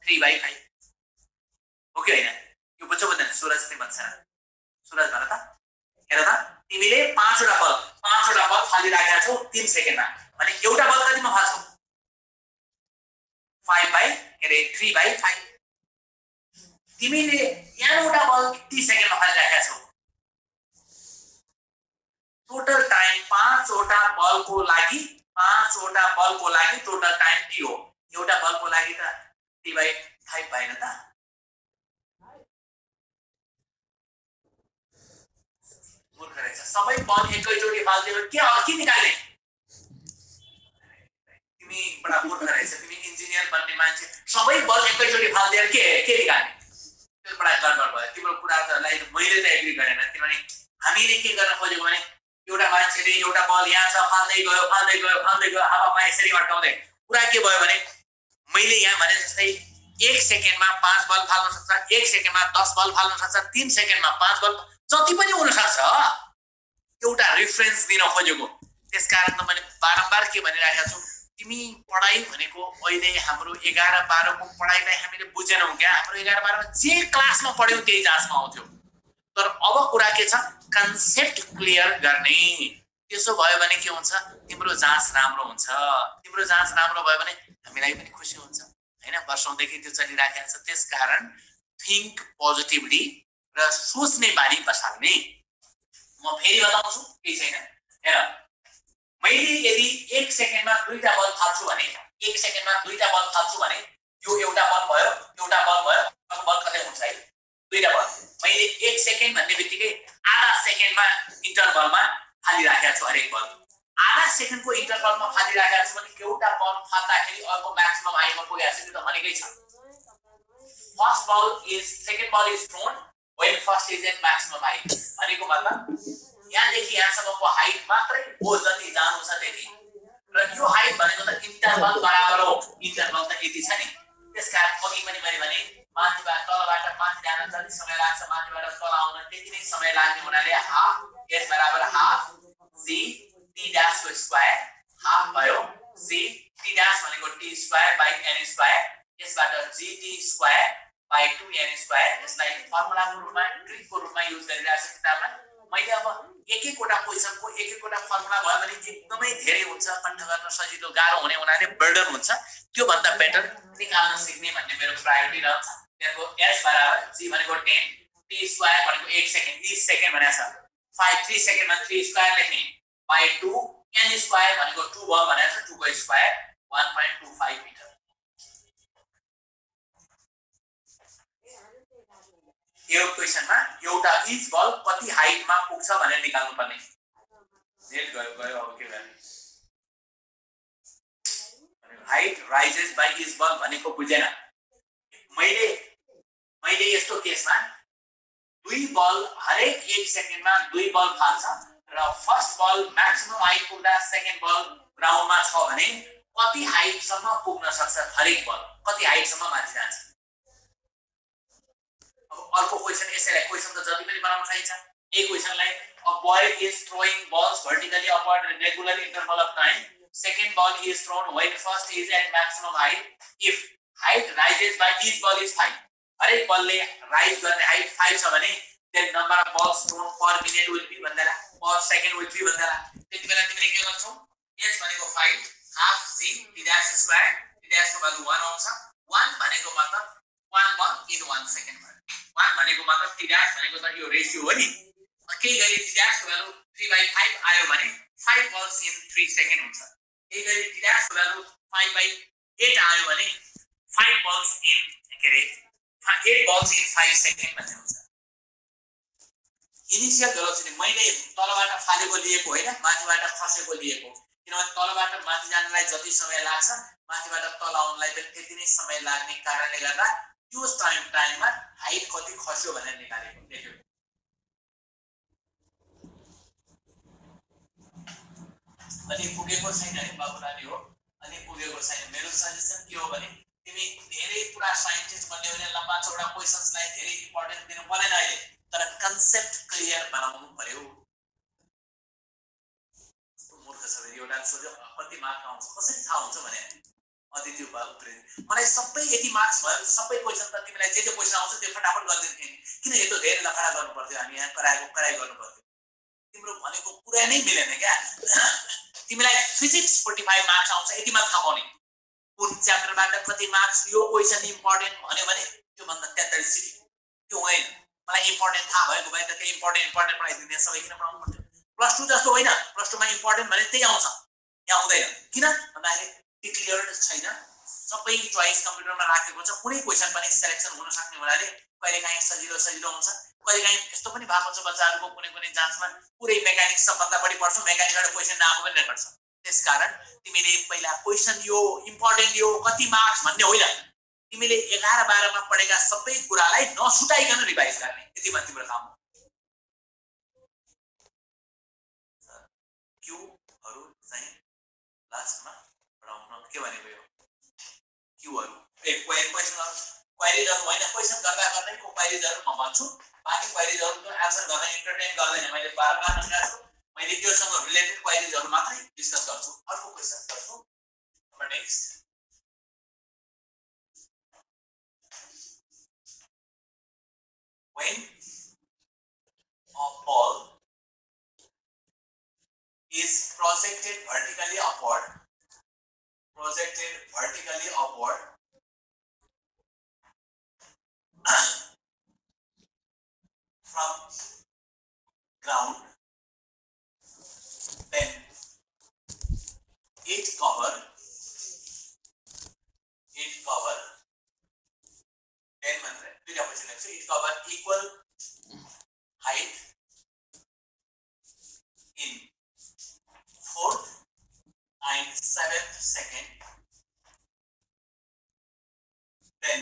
A: 3/5 हो कि हैन? यो बुझ्छौ बुझ्दैन? सुरज तिमल सेना, सुरज भन त, हेर त, तिमीले 5 वटा बल फालिराखेका छौ 3 सेकेन्डमा भने एउटा बल कतिमा फाल्छौ? 3/5। तिमीले एउटा बल 30 सेकेन्डमा फालिराखेका छौ। टोटल टाइम 5 वटा बलको लागि टोटल टाइम टी हो। एउटा बलको लागि त 3/5 भएन त? मूर्ख रहेछ। सबै बल एकैचोटी फाल्दियो के निकाल्ने? तिमी बडा मूर्ख रहेछ। तिमी इन्जिनियर बन्ने मान्छे सबै बल एकैचोटी फाल्दिएर के निकाल्ने? त्यो बडा गडबड भयो। तिम्रो कुरालाई मैले त एग्री गरेन, किनभने हामीले के गर्न खोजेको भने एउटा मान्छेले एउटा बल यहाँ छ फाल्दै गयो हावामा यसरी अड्काउँदै। कुरा के भयो भने मैले यहाँ भने जस्तै 1 सेकेन्डमा 5 बल फाल्न सक्छ, 1 सेकेन्डमा 10 बल फाल्न सक्छ, 3 सेकेन्डमा 5 बल जति पनि हुन सक्छ। एउटा रेफरेन्स दिन खोजेको। त्यसकारण त मैले बारम्बार के भनिरहेको छु, तिमी पढाइ भनेको अहिले हाम्रो 11-12 को पढाइलाई हामीले बुझेनौं क्या। हाम्रो 11-12 मा जे क्लासमा पढ्यौ त्यही जाँचमा आउँथ्यो। तर अब कुरा के छ, कन्सेप्ट क्लियर गर्ने। त्यसो भयो भने के हुन्छ, तिम्रो जाँच राम्रो हुन्छ। तिम्रो जाँच राम्रो भयो भने हामीलाई पनि खुसी हुन्छ हैन? वर्षौंदेखि त्यो चलिराखेको छ। त्यसकारण थिंक पोजिटिभली र सोच्ने बानी बसाल्ने। म फेरि बताउँछु, केही छैन। हेर, मैले यदि 1 सेकेन्डमा 2टा बल फाल्छु भने यो एउटा बल भयो, अर्को बल कतै हुन्छ है? 2टा बल मैले 1 सेकेन्ड भन्ने बित्तिकै आधा सेकेन्डमा इन्टरभलमा फालिराखेको छु। हरेक बल आधा सेकेन्डको इन्टरभलमा फालिराखेको छु भने एउटा बल फाल्दाखेरि अर्को म्याक्सिमम हाइटमा पुगेको छ। त्यो त भनेकै छ। Second ball is thrown when first is at maximum height। भनेको मतलब यहाँदेखि यहाँसम्मको हाइट मात्रै हो जति जानु छ त्यति, र यो हाइट भनेको त इन्टरभल बराबर हो। इन्टरभल त यति छ नि। त्यसकारण अघि पनि मैले भने माथिबाट तलबाट माथि जान जति समय लाग्छ माथिबाट तल आउन त्यति नै समय लाग्ने हुनाले हाफ s बराबर हाफ c t डैश को स्क्वायर हाफ भयो c t डैश भनेको t square by n square, यसबाट gt square by 2n square. यसलाई फर्मुलाको रूपमा ट्रिकको रूपमा युज गरिरहेको छ किताबमा। मैले अब एक वटा क्वेशनको एक वटा फर्मुला भयो भने एकदमै धेरै हुन्छ, कन्ठ गर्न सजिलो, गाह्रो हुने हुनाले बर्डन हुन्छ। त्यो भन्दा बेटर निकाल्न सिक्ने भन्ने मेरो प्रायोरिटी रहन्छ। त्यसको s बराबर g भनेको 10, t स्क्वायर भनेको 1 सेकेन्ड, 30 सेकेन्ड भनेको छ 5, 3 सेकेन्डमा 3 स्क्वायर लेख्ने बाइ 2, n स्क्वायर भनेको 2 भयो भनेको छ 2 को स्क्वायर 1.25 मिटर। यो क्वेशनमा एउटा इच बल कति हाइटमा पुग्छ भनेर निकाल्नु पर्ने। नेट गयो अब के गर्ने? हाइट राइजेस बाइ इच बल भनेको बुझेन। मैले यस्तो केसमा 2 बल हरेक 1 सेकेन्डमा 2 बल फाल्छ र फर्स्ट बल म्याक्सिमम हाइट पुग्दा सेकेन्ड बल ग्राउन्डमा छ भने कति हाइटसम्म पुग्न सक्छ हरेक बल, कति हाइटसम्म माथि जान्छ। अर्को क्वेशन यसैलाई क्वेशन त जति पनि बनाउन सकिन्छ। ए क्वेशनलाई a boy is throwing balls vertically upward in regular interval of time. Second ball is thrown when first is at maximum height. If height rises by each ball is 5. हरेक बलले rise गर्ने height 5 छ भने then number of balls thrown per minute will be भन्दैला, per second will be भन्दैला। त्यति बेला तिमीले के गर्छौ? h भनेको 5 half c t dash square, t dash को भ्यालु 1 आउँछ। 1 भनेको मतलब 1 ball in 1 second भयो। 1 भनेको मतलब t dash भनेको त यो रेशियो हो नि। केही गरी t dash को भ्यालु 3/5 आयो भने 5 balls in 3 सेकेन्ड हुन्छ। केही गरी t dash को भ्यालु 5/8 आयो भने 5 balls in 8 balls in 5 second भन्ने हुन्छ। इनिशियल भेलोसिटी मैले तलबाट फालेको लिएको होइन, माथिबाट खसेको लिएको, किनभने तलबाट माथि जानलाई जति समय लाग्छ माथिबाट तल आउनलाई पनि त्यति नै समय लाग्ने कारणले गर्दा त्यो टाइममा हाइट कति खस्यो भनेर निकालेको देख्यो। अनि पुगेको छैन है बाबुरानी हो, अनि पुगेको छैन। मेरो सजेसन के हो भने तिमी धेरै पुरा साइन्टिस्ट बन्ने हो भने लम्बा चौडा क्वेशन्सलाई धेरै इम्पोर्टेन्स दिनु पर्दैन अहिले, तर कन्सेप्ट क्लियर बनाउनु पर्यो। मूर्ख छ एउटा सोध्यो कति मार्क्स आउँछ कसरी थाहा हुन्छ भने अदिति बाबुले मलाई सबै यति मार्क्स भयो सबै क्वेशन त तिमीलाई जे क्वेशन आउँछ त्यो फटाफट गरिदिन्थे, किन यस्तो धेरै लफडा गर्नु पर्थ्यो, हामी यहाँ कराई गर्नु पर्थ्यो, तिम्रो भनेको कुरा नै मिलेन क्या। तिमीलाई फिजिक्स 45 मार्क्स आउँछ यतिमा थाहा पाउने, कुन च्याप्टरबाट कति मार्क्स यो क्वेशन इम्पोर्टेन्ट भन्यो भने त्यो भन्दा 43 सिटी त्यो हुँदैन। मलाई इम्पोर्टेन्ट थाहा भएको भए त त्यो इम्पोर्टेन्ट पढाइदिने सबै किन पढाउनु पर्थ्यो। +2 जस्तो होइन, +2 मा इम्पोर्टेन्ट भने त्यही आउँछ, यहाँ आउँदैन। किन भन्दाखेरि डिक्लियर्ड छैन, सबै चोइस कम्प्युटरमा राखेको छ, कुनै क्वेशन पनि सिलेक्सन हुन सक्ने हुनाले कहिलेकाहीँ सजिलो हुन्छ, कहिलेकाहीँ यस्तो पनि भएको छ बच्चाहरूको कुनै जाँचमा पुरै मेकानिक्स सबभन्दा बढी पढ्छ, मेकानिकबाट क्वेशन नआएको पनि रेकर्ड छ। त्यसकारण तिमीले पहिला क्वेशन यो इम्पोर्टेन्ट यो कति मार्क्स भन्ने होइन, तिमीले 11-12 मा पढेका सबै कुरालाई नछुटाइकन रिभाइज गर्ने, यतिमा तिम्रो काम हो। क्यूहरू चाहिँ लास्टमा पढाउन के भनेको यो क्यूहरू क्वेरीजहरू होइन, क्वेशन गर्दा गर्दैको क्वेरीजहरू म भन्छु, बाँकी क्वेरीजहरूको आन्सर गर्न इन्टरटेन गर्दैन। मैले बारम्बार भनेको छु, मैले त्योसँग रिलेटेड क्वेरीजहरू मात्रै डिस्कस गर्छु, अर्को क्वेशन गर्छु। Next when a ball is projected vertically upward from ground, then it cover then it cover equal height in 4th and 7th second, then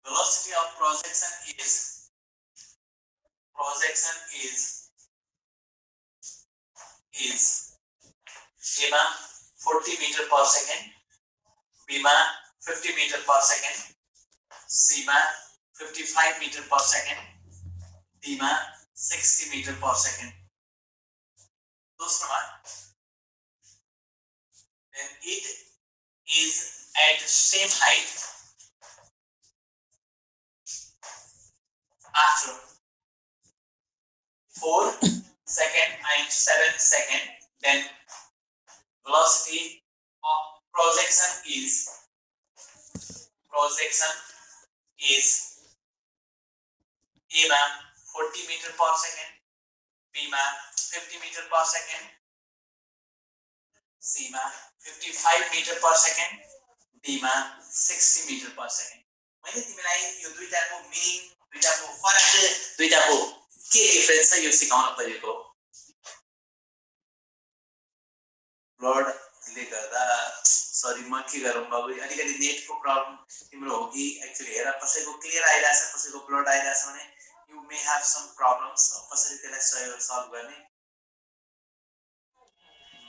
A: velocity of projection is A मा 40 meter per second, B मा 50 meter per second, C मा 55 meter per second, D मा 60 meter per second. दोस्रोमा then it is at same height after 4th second and 7th second, then velocity of projection is A मा 40 meter per second, B मा 50 meter per second, C मा 55 meter per second, D मा 60 meter per second. मैले तिमीलाई यो दुईटाको meaning, दुईटाको फरक, दुईटाको के difference छ यो सिकाउन खोजेको। ब्लडले गर्दा सरी म के गरौँ बाबु, अलिकति नेटको प्रब्लम तिम्रो हो कि एक्चुअली हेर कसैको क्लियर आइरहेछ कसैको ब्लड आइरहेछ भने you may have some problems, कसरी त्यसलाई सल्भ गर्ने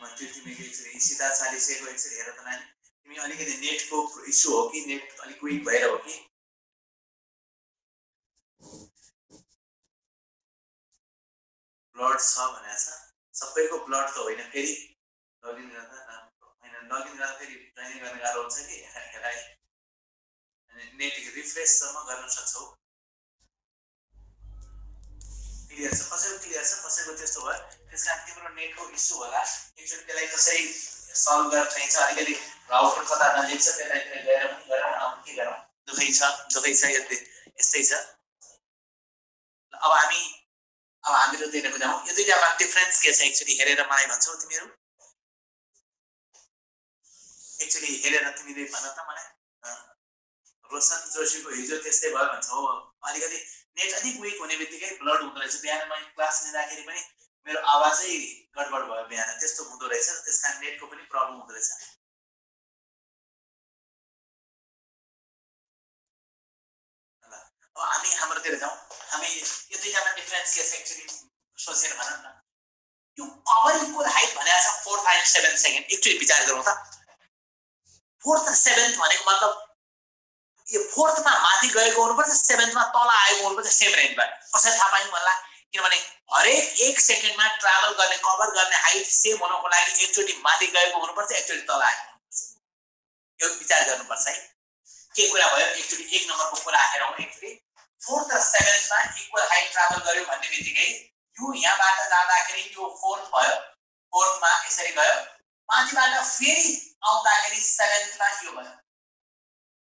A: म त्यो तिमीको एक्चुअली सीधा चालिसेको एक्चुअली हेर त नानी, तिमी अलिकति नेटको इस्यु हो कि नेट अलिक विक भएर हो कि ब्लड छ भनेको छ, सबैको ब्लड त होइन, फेरि लगइन गर्दा होइन, लगइन गर्दा फेरि ट्रेनिङ गर्ने गाह्रो हुन्छ कि हेर नेट रिफ्रेससम्म गर्न सक्छौ। क्लियर छ कसैको क्लियर छ कसैको त्यस्तो भयो, त्यसकारण तिम्रो नेटको इस्यु होला। एक्चुअली त्यसलाई कसरी सल्भ गर्न चाहिन्छ, अलिकति राउटर कता नजिक छ त्यसलाई गएर पनि गरौँ न, के गरौँ, दुखै छ यस्तै छ। अब हामीहरू दिनको जाउँ, यो दुईटामा डिफरेन्स के छ एक्चुअली हेरेर मलाई भन्छौ तिमीहरू, एक्चुअली हेरेर तिमीले भन त मलाई। रोशन जोशीको हिजो त्यस्तै भयो भन्छ हो, अलिकति नेट अलिक विक हुने बित्तिकै ब्लड हुँदो रहेछ। बिहान म क्लास लिँदाखेरि पनि मेरो आवाजै गडबड भयो बिहान, त्यस्तो हुँदो रहेछ। त्यसकारण नेटको पनि प्रब्लम हुँदो रहेछ। अब हामी हाम्रोतिर जाउँ। हामी यो दुईटामा डिफरेन्स के छ एक्चुअली सोचेर भनौँ न। यो कभर इक्वल हाइट भनेको छ 4 and 7 सेकेन्ड। एक्चुअली विचार गरौँ त, 4th र 7th भनेको मतलब यो 4th मा माथि गएको हुनुपर्छ, 7th मा तल आएको हुनुपर्छ, सेम रेन्जमा। कसरी थाहा पायौँ होला? किनभने हरेक 1 सेकेन्डमा ट्राभल गर्ने कभर गर्ने हाइट सेम हुनको लागि एकचोटि माथि गएको हुनुपर्छ, एकचोटि तल आएको हुनुपर्छ। यो विचार गर्नुपर्छ है। के कुरा भयो? एकचोटि 1 नम्बरको कुरा हेरौँ। एकचोटि 4th र 7th मा इक्वल हाइट ट्राभल गर्यो भन्ने बित्तिकै यो यहाँबाट जाँदाखेरि यो 4th भयो, 4th मा यसरी गयो, माथिबाट फेरि आउँदाखेरि 7th मा यो भयो।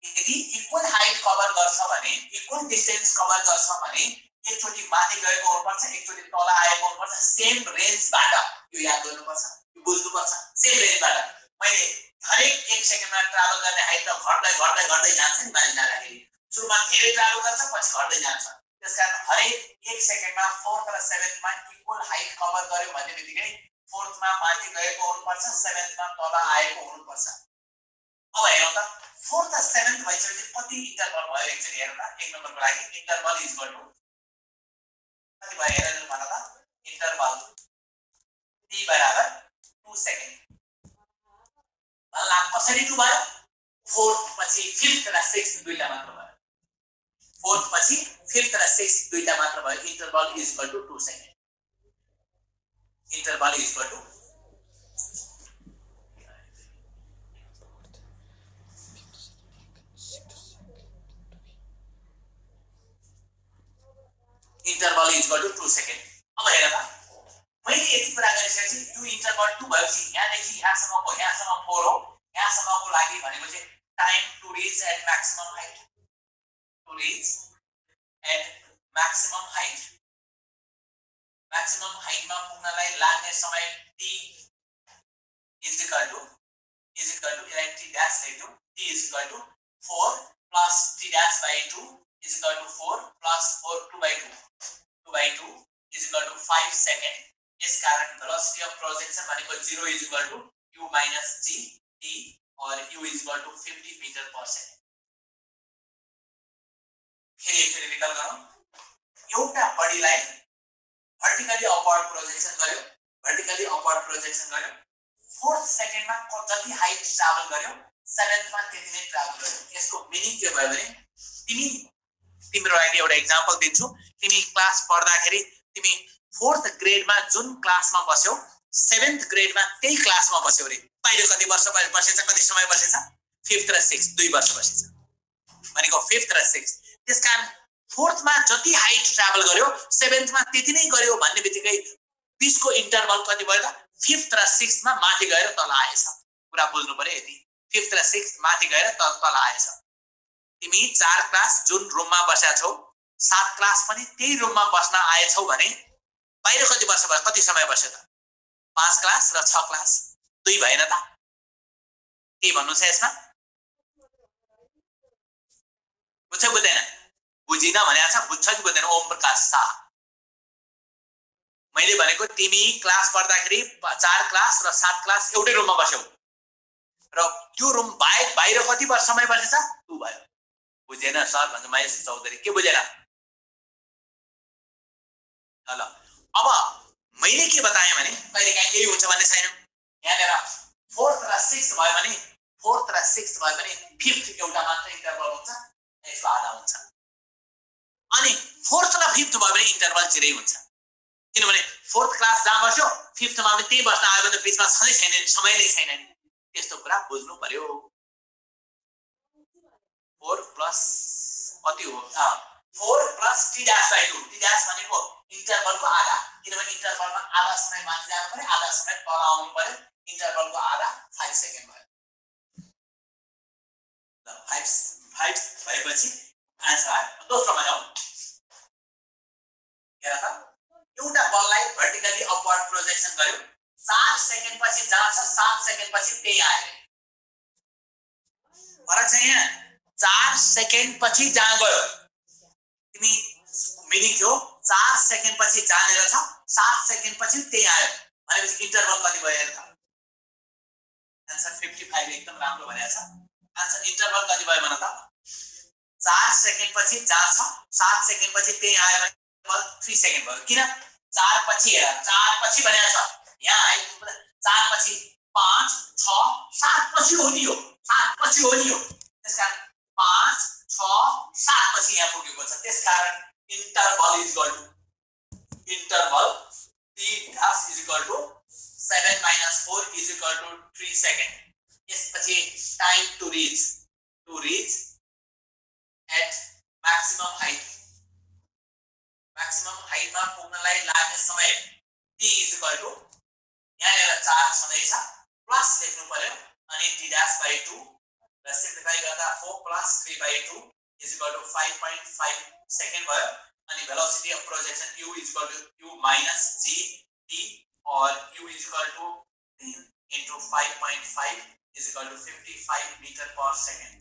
A: यदि इक्वल हाइट कभर गर्छ भने, इक्वल डिस्टेन्स कभर गर्छ भने एकचोटि माथि गएको हुनुपर्छ, एकचोटि तल आएको हुनुपर्छ, सेम रेन्जबाट। यो याद गर्नुपर्छ, यो बुझ्नुपर्छ। सेम रेन्जबाट। मैले हरेक 1 सेकेन्डमा ट्राभल गर्ने हाइट त घट्दै घट्दै घट्दै जान्छ नि माथि जाँदाखेरि। सुरुमा धेरै ट्राभल गर्छ, पछि घट्दै जान्छ। त्यसकारण हरेक 1 सेकेन्डमा 4th र 7th मा इक्वल हाइट कभर गर्यो भन्ने बित्तिकै 4th मा माथि गएको हुनुपर्छ, 7th मा तल आएको हुनुपर्छ। अब हेरौँ त 4th र 7th भइसकेपछि कति इन्टरभल भयो? एकचोटि हेरौँ न। 1 नम्बरको लागि इन्टरभल इज इक्वल टु कति भयो हेरेर भन त। इन्टरभल t बराबर 2 सेकेन्ड। भन्ला कसरी 2 भयो? 4th पछि 5th र 6th दुईटा मात्र भयो। 4th पछि 5th र 6th दुईटा मात्र भयो। Interval is equal to 2 second. Interval is equal to interval is equal to 2 second. अब हेर त, मैले यति कुरा गरिसकेपछि यो इन्टरभल 2 भएपछि यहाँदेखि यहाँसम्मको 4 हो। यहाँसम्मको लागि भनेको चाहिँ time to reach at maximum height. To reach at maximum height. Maximum हाइटमा पुग्नलाई लाग्ने समय t इज इक्वल टु यसलाई t ड्याश लेख्यौँ। t is equal to 4 plus t dash by 2 is equal to 4 plus 4 2 by 2 is equal to 5 second. यस कारण velocity of projection भनेको 0 is equal to u minus g t और u is equal to 50 metre per second. फेरि एकचोटि रिकल गरौँ। एउटा बडीलाई vertically upward projection गर्यो, 4th सेकेन्डमा जति हाइट ट्राभल गर्यो 7th मा त्यति नै ट्राभल गर्यो। यसको मिनिङ के भयो भने तिम्रो लागि एउटा एक्जाम्पल दिन्छु। तिमी क्लास पढ्दाखेरि तिमी 4th ग्रेडमा जुन क्लासमा बस्यौ 7th ग्रेडमा त्यही क्लासमा बस्यौ रे। बाहिर कति वर्ष बसेछ, कति समय बसेछ? 5th र 6th 2 वर्ष बसेछ भनेको 5th र 6th। त्यसकारण 4th मा जति हाइट ट्राभल गर्यो 7th मा त्यति नै गर्यो भन्ने बित्तिकै बिचको इन्टरभल कति भयो त? 5th र 6th मा माथि गएर तल आएछ। कुरा बुझ्नु पर्यो यति। 5th र 6th माथि गएर तल आएछ। तिमी 4 क्लास जुन रुममा बसेका छौ, 7 क्लास पनि त्यही रुममा बस्न आएछौ भने बाहिर कति वर्ष बस्यो, कति समय बस्यो त? 5 क्लास र 6 क्लास 2 भएन त? के भन्नु छ यसमा? बुझ्छ बुझ्दैन? बुझिन भनेको छ, बुझ्छ कि बुझ्दैन? ओम प्रकाश शाह, मैले भनेको तिमी क्लास पढ्दाखेरि 4 क्लास र 7 क्लास एउटै रुममा बस्यौ र त्यो रुम बाहिर कति वर्ष समय बसेछ? 2 भयो। बुझेन सर भन्छ महेश चौधरी, के बुझेन? ल अब मैले के बताएँ भने कहिलेकाहीँ यही हुन्छ भन्ने छैन। यहाँनिर 4th र 6th भयो भने 4th र 6th भयो भने 5th एउटा मात्र इन्टरभल हुन्छ, यसको आधा हुन्छ। अनि 4th र 5th भयो भने इन्टरभल चिरै हुन्छ। किनभने 4th क्लास जहाँ बस्यो 5th मा पनि त्यही बस्न आयो भने बिचमा छँदै छैन, समय नै छैन नि। त्यस्तो कुरा बुझ्नु पर्यो। 4 प्लस कति हो? 4 plus t dash by 2। t ड्याश भनेको इन्टरभलको आधा, किनभने इन्टरभलमा आधा समय माथि जानु पर्यो, आधा समय तल आउनु पर्यो। इन्टरभलको आधा 5 सेकेन्ड भयो। ल 5 भएपछि आन्सर आयो। दोस्रोमा जाउँ। हेर त, एउटा बललाई भर्टिकली अपवर्ड प्रोजेक्सन गर्यो, 4 सेकेन्ड पछि जहाँ छ 7 सेकेन्ड पछि त्यही आयो। फरक छ यहाँ। 4 सेकेन्ड पछि जहाँ गयो, तिमी मिनिङ थियो 4 सेकेन्ड पछि जानेर छ 7 सेकेन्ड पछि त्यही आयो भनेपछि इन्टरभल कति भयो हेर त आन्सर 55 एकदम राम्रो भनेको छ आन्सर इन्टरभल कति भयो भन त 4 सेकेन्ड पछि जहाँ छ 7 सेकेन्ड पछि त्यही आयो भने 3 सेकेन्ड भयो किन 4 पछि हेर 4 पछि भनेको छ यहाँ आइपुग्दा 4 पछि 5 6 7 पछि हो नि यो 7 पछि हो नि यो त्यसकारण 5 6 7 पछि यहाँ पुगेको छ त्यसकारण interval is equal to interval t dash is equal to 7 minus 4 is equal to 3 second. यसपछि time to reach at maximum height मा पुग्नलाई लाग्ने समय t is equal to यहाँ 4 छँदैछ प्लस लेख्नु पर्यो अनि t dash by 2 र सिम्प्लिफाई गर्दा 4 plus 3 by 2 is equal to 5.5 second भयो अनि velocity of projection u is equal to u minus g t or u is equal to 10 into 5.5 is equal to 55 meter per second.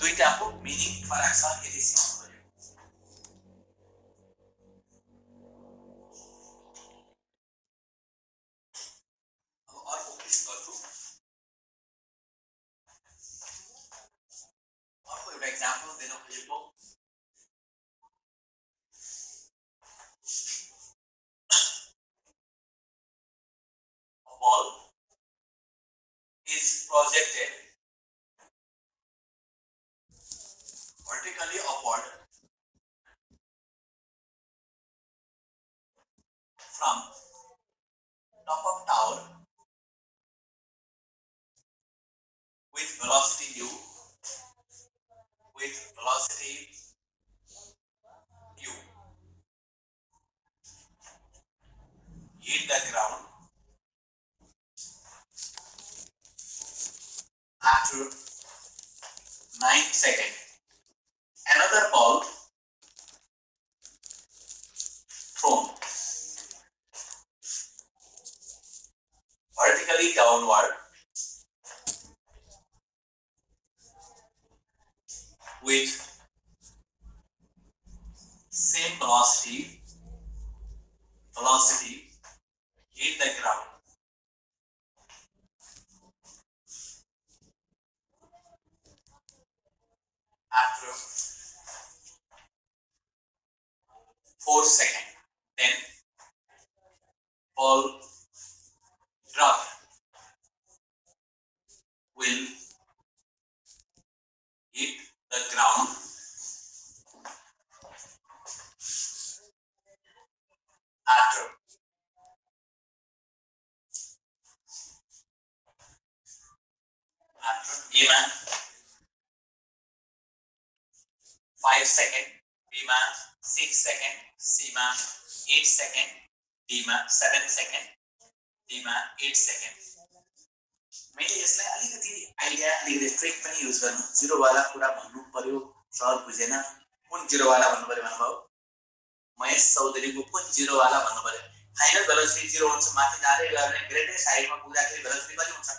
A: दुईटाको meaning फरक छ यति सिकाउनु पर्यो अब अर्को क्वेशन गर्छु अर्को एउटा एक्जाम्पल दिन खोजेको ball is projected vertically upward from top of tower with velocity u hit the ground after 9 seconds. Another ball thrown vertically downward with same velocity hit the ground after 4 seconds. Then ball drop will hit the ground after 5 seconds, B मा 6 seconds, C मा 8 seconds, D मा 7 seconds, D मा 8 seconds. मैले यसलाई अलिकति idea अलिकति trick पनि use गर्नु जीरो वाला कुरा भन्नु पर्यो सर बुझेन कुन जीरो वाला भन्नु पर्यो भन्नुभयो महेश चौधरीको कुन जीरो वाला भन्नु पर्यो फाइनल भेलोसिटी जीरो हुन्छ माथि जाँदै गयो भने ग्रेटेस्ट हाइटमा पुग्दाखेरि भेलोसिटी कति हुन्छ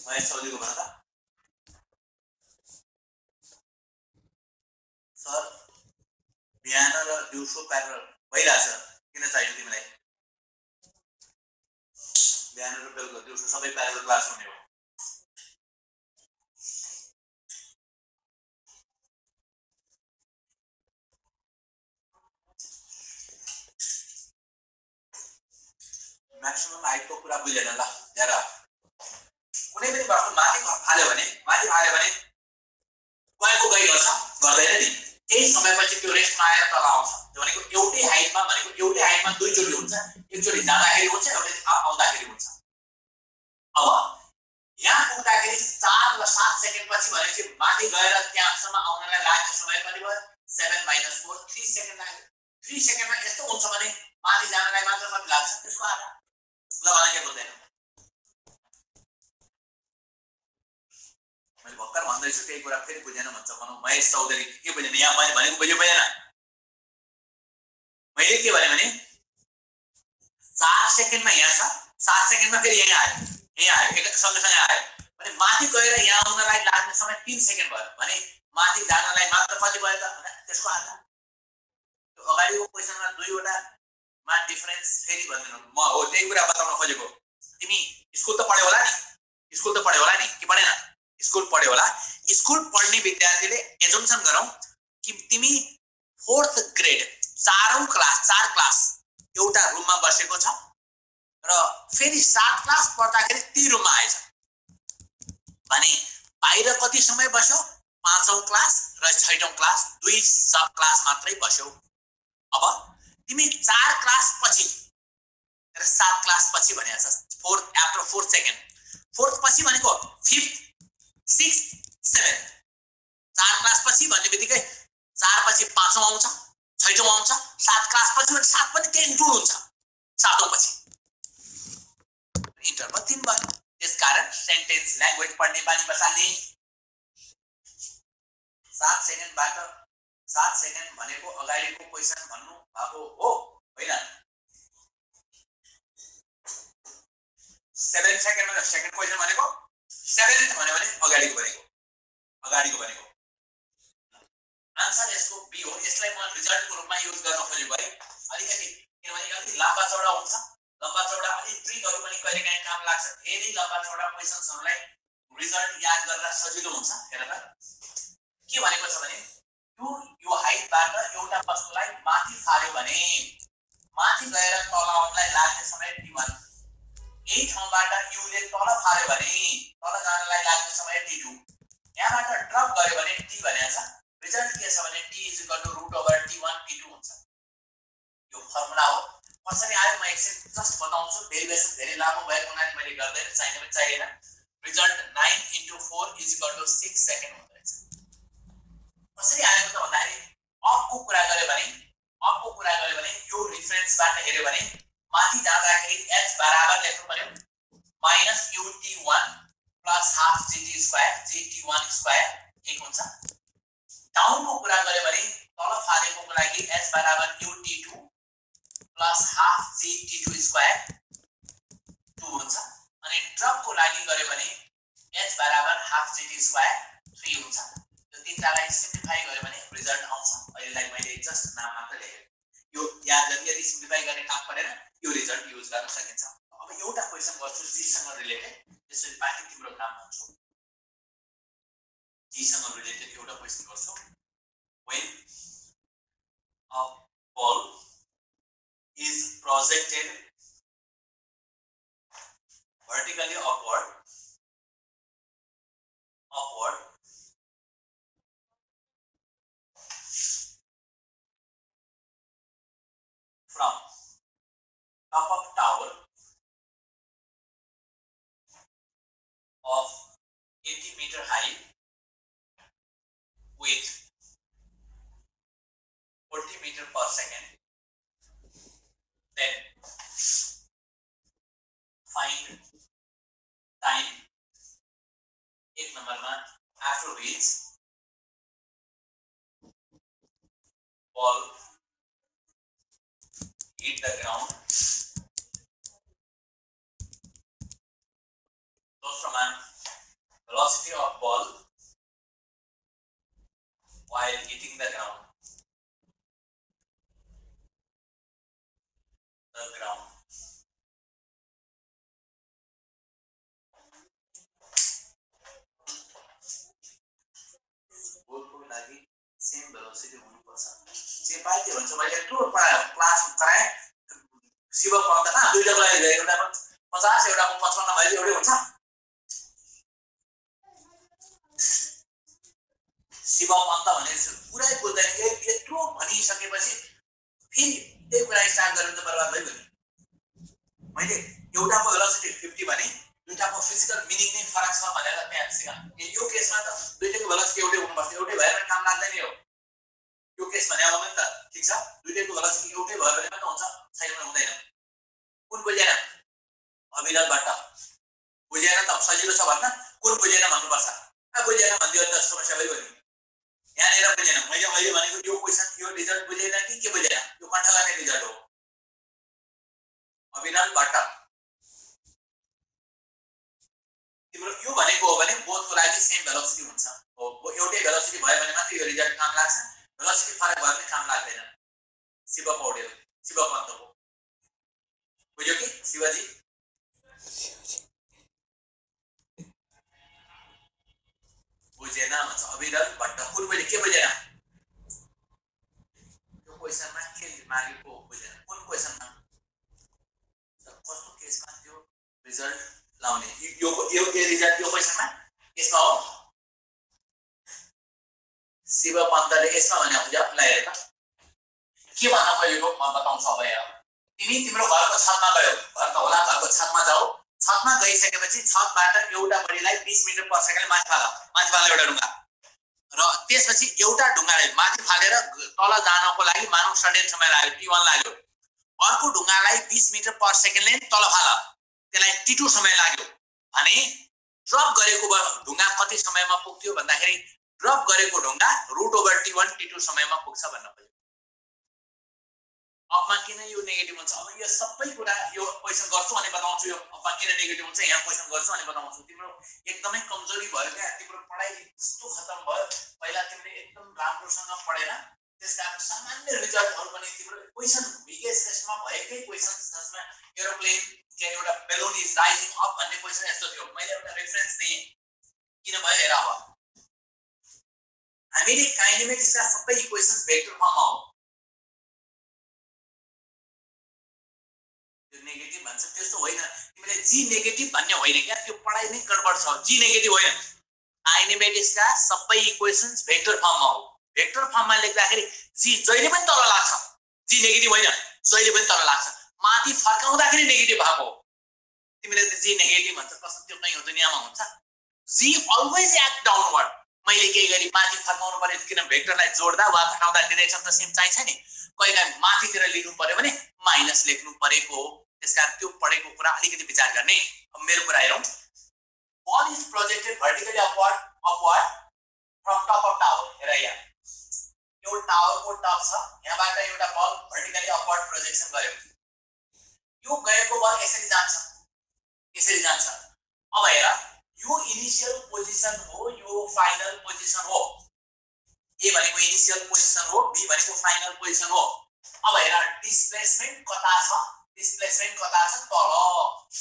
A: महेश चौधरीको भन्दा सर बिहान र दिउँसो प्यारल भइराछ किन चाहियो तिमीलाई बिहान र बेलुका दिउँसो सबै प्यारल क्लास हुने हो मैक्सिमम हाइट को कुरा बुझेन ल हेर कुनै पनि वस्तु माथि फाल्यो भने गएको गई गर्छ गर्दैन नि केही समयपछि त्यो रेस्टमा आएर तल आउँछ त्यो भनेको एउटै हाइटमा दुई चोटी हुन्छ एकचोटी जाँदाखेरि हुन्छ एउटै आउँदाखेरि हुन्छ अब यहाँ पुग्दाखेरि 4 र 7 सेकेन्ड पछि भनेपछि माथि गएर त्यहाँसम्म आउनलाई लाग्ने समय कति भयो 7 - 4 3 सेकेन्ड लाग्यो 3 सेकेन्डमा यस्तो हुन्छ भने माथि जानलाई मात्र कति लाग्छ त्यसको आधा ल भने के बुझ्दैन मैले भक्कर भन्दैछु त्यही कुरा फेरि बुझेन भन्छ भनौं महेश चौधरी के बुझेन यहाँ मैले भनेको बुझ्यो बुझेन मैले के भने 4 सेकेन्डमा यहाँ छ 7 सेकेन्डमा फेरि यहाँ आयो एक सँगसँगै आयो भने माथि गएर यहाँ आउनलाई लाग्ने समय 3 सेकेन्ड भयो भने माथि जानलाई मात्र कति भयो त त्यसको आधा। त्यो अगाडिको क्वेशनमा दुईवटा मा डिफरेन्स फेरि भन्दिनु म हो त्यही कुरा बताउन खोजेको। तिमी स्कुल त पढ्यौ होला नि, स्कुल त पढ्यौ होला नि कि पढेन? स्कुल पढ्यौ होला। स्कुल पढ्ने विद्यार्थीले एजम्पसन गरौँ कि तिमी 4th ग्रेड 4औं क्लास 4 क्लास एउटा रुममा बसेको छ र फेरि 7 क्लास पढ्दाखेरि ती रुममा आएछ भने बाहिर कति समय बस्यो? 5औं क्लास र 6औं क्लास, 2 सब क्लास मात्रै बस्यो। अब तिमी 4 क्लास पछि र 7 क्लास पछि भनेछ 4th after 4th second. 4th पछि भनेको 5th 6th 7th। 4 क्लास पछि भन्ने बित्तिकै 4 पछि 5औं आउँछ, 6औं आउँछ, 7 क्लास पछि भने 7 पनि त्यही इन्क्लुड हुन्छ 7औं पछि। इन्टरभल 3 भयो। त्यसकारण सेन्टेन्स ल्याङ्ग्वेज पढ्ने बानी बसाल्ने 7 सेकेन्डबाट 7 सेकेन्ड भनेको अगाडिको क्वेशन भन्नु भएको हो होइन? 7 सेकेन्ड भनेको सेकेन्ड क्वेशन भनेको 7th भन्यो भने अगाडिको भनेको आन्सर यसको बी हो। यसलाई म रिजल्टको रूपमा युज गर्न खोजेको है अलिकति, किनभने अलिकति लम्बा चौडा हुन्छ। लम्बा चौडा अलि ट्रिकहरू पनि कहिलेकाहीँ काम लाग्छ। धेरै लम्बा चौडा क्वेशन्सहरूलाई रिजल्ट याद गर्न सजिलो हुन्छ। हेर त के भनेको छ भने यो हाइटबाट एउटा वस्तुलाई माथि फाल्यो भने माथि गएर तल आउनलाई लाग्ने समय t1। यही ठाउँबाट युले तल फाल्यो भने तल जानलाई लाग्ने समय t2। यहाँबाट ड्रप गर्यो भने t भनेको छ। रिजल्ट के छ भने t √t1 t2 हुन्छ। यो फर्मुला हो। कसरी आयो म एकछिन जस्ट बताउँछु। डेरिभेसन धेरै लामो भएको हुनाले मैले गर्दैन, चाहिने पनि चाहिएन। रिजल्ट 9 * 4 = 6 सेकेन्ड हुँदो रहेछ। कसरी आएको त भन्दाखेरि अपको कुरा गर्यो भने यो रिफरेन्सबाट हेर्यो भने माथि जाँदाखेरि h बराबर लेख्नु पर्यो -ut1 + हाफ gt² gt1² 1 हुन्छ। डाउनको कुरा गर्यो भने तल फालेको लागि h बराबर ut2 + हाफ gt2² 2 हुन्छ। अनि ड्रपको लागि गर्यो भने h बराबर हाफ gt² 3 हुन्छ। यो तीनटालाई सिम्प्लिफाई गर्यो भने रिजल्ट आउँछ। अहिलेलाई मैले जस्ट नाम मात्र लेखेँ। यो याद गर्ने, यदि सिम्प्लिफाई गर्ने काम परेन यो रिजल्ट युज गर्न सकिन्छ। अब एउटा क्वेशन गर्छु जी सँग रिलेटेड, त्यसपछि बाँकी तिम्रो काम भन्छु। जी सँग रिलेटेड एउटा क्वेशन गर्छु। When a ball is projected vertically upward from top of tower of 80-meter height with 40 meter per second, then find time 1 नंबरमा after which ball hit the ground। दोस्रोमा velocity of ball while hitting the ground। बोलको लागि same velocity हुनुपर्छ। जे पाए त्यो हुन्छ। मैले यत्रो क्लास गराए शिव पन्त कहाँ दुईटाको लागि एउटामा 50 एउटाको 55 भए एउटै हुन्छ। शिव पन्त भने पुरै बुझ्दैन। यत्रो भनिसकेपछि फेरि त्यही कुरा स्टार्ट गरेर त बर्बाद भइगयो नि। मैले एउटाको भेलोसिटी 50 भने दुईटाको फिजिकल मिनिङ नै फरक छ भनेर त्यहाँ सिका। यो केसमा त दुईटैको भेलोसिटी एउटै हुनुपर्छ। एउटै भएर पनि काम लाग्दैन यो। यो केस भने अब पनि त ठीक छ। दुईटैको भेलोसिटी एउटै भयो भने पनि हुन्छ, छैन भने हुँदैन। कुन बुझेन? अभिनव भट्ट बुझेन त सजिलो छ भन्न। कुन बुझेन भन्नुपर्छ। बुझेन भन्दियो त समस्या भइगयो नि। यहाँनिर बुझेन। मैले भनेको यो क्वेशन यो रिजल्ट बुझेन कि के बुझेन? यो कन्ठ गर्ने रिजल्ट हो। अभिनव भट्ट तिम्रो यो भनेको हो भने बोथको लागि सेम भेलोसिटी हुन्छ हो एउटै भेलोसिटी भयो भने मात्र यो रिजल्ट काम लाग्छ भेलोसिटी फरक भयो भने काम लाग्दैन शिव पौडेल शिव पन्तको बुझ्यो कि शिवजी बुझेन भन्छ अविरल भट्ट पूर्वले के बुझेन यो क्वेशनमा के मागेको बुझेन कुन क्वेशनमा कस्तो केसमा त्यो रिजल्ट लाउने यो रिजल्ट यो क्वेशनमा यसमा हो शिव पन्तले यसमा भने बुझ्यो ल हेर त के भन्न खोजेको म बताउँछु अब हेर तिमी तिम्रो घरको छतमा गयौ घर त होला घरको छतमा जाऊ छतमा गइसकेपछि छतबाट एउटा बडीलाई 20 मिटर पर सेकेन्डले माथि फाल एउटा ढुङ्गा र त्यसपछि एउटा ढुङ्गाले माथि फालेर तल जानको लागि मानव सडेन समय लाग्यो t1 लाग्यो अर्को ढुङ्गालाई 20 मिटर पर सेकेन्डले तल फाल त्यसलाई t2 समय लाग्यो भने ड्रप गरेको ढुङ्गा कति समयमा पुग्थ्यो भन्दाखेरि ड्रप गरेको ढुङ्गा √t1 t2 समयमा पुग्छ भन्न खोजेको अब किन यो नेगेटिभ हुन्छ अब यो सबै कुरा यो क्वेशन गर्छु अनि बताउँछु यो अब किन नेगेटिभ हुन्छ यहाँ क्वेशन गर्छु अनि बताउँछु तिम्रो एकदमै कमजोरी भयो क्या तिम्रो पढाइ कस्तो खतम भयो पहिला तिमीले एकदम राम्रोसँग पढेन त्यसकारण सामान्य रिजल्टहरु पनि तिम्रो क्वेशन बिगेस्ट टेस्टमा भएकै क्वेशन जसमा एरोप्लेन के एउटा बेलुन इज राइजिङ अप भन्ने क्वेशन यस्तो थियो मैले एउटा रेफरेन्स दिएँ किन भयो हेर अब हामीले काइनेमेटिक्सका सबै इक्वेशन्स भेक्टर फर्ममा हो नेगेटिभ भन्छ त्यस्तो होइन तिमीले जी नेगेटिभ भन्ने होइन क्या त्यो पढाइ नै गडबड छ जी नेगेटिभ होइन काइनेमेटिक्सका सबै इक्वेशन्स भेक्टर फर्ममा हो भेक्टर फर्ममा लेख्दाखेरि जी जहिले पनि तल लाग्छ जी नेगेटिभ होइन जहिले पनि तल लाग्छ माथि फर्काउँदाखेरि नेगेटिभ भएको हो तिमीले त जी नेगेटिभ भन्छ कस्तो त्यो कहीँ दुनियाँमा हुन्छ जी अलवेज एक्ट डाउनवर्ड मैले के गरी माथि फर्काउनु पर्यो किन भेक्टरलाई जोड्दा वा घटाउँदा डिरेक्सन त सेम चाहिन्छ नि कहिलेकाहीँ माथितिर लेख्नु पर्यो भने माइनस लेख्नु परेको हो त्यसकारण त्यो पढेको कुरा अलिकति विचार गर्ने अब मेरो कुरा हेरौं ball is projected vertically upward from top of tower हेर यहाँ यो टावरको टप छ यहाँबाट एउटा बल वर्टिकली अपवर्ड प्रोजेक्सन गर्यो यो गएको बल यसरी जान्छ अब हेर यो इनिशियल पोजिसन हो यो फाइनल पोजिसन हो ए भनेको इनिशियल पोजिसन हो बी भनेको फाइनल पोजिसन हो अब हेर डिस्प्लेसमेन्ट कता छ तल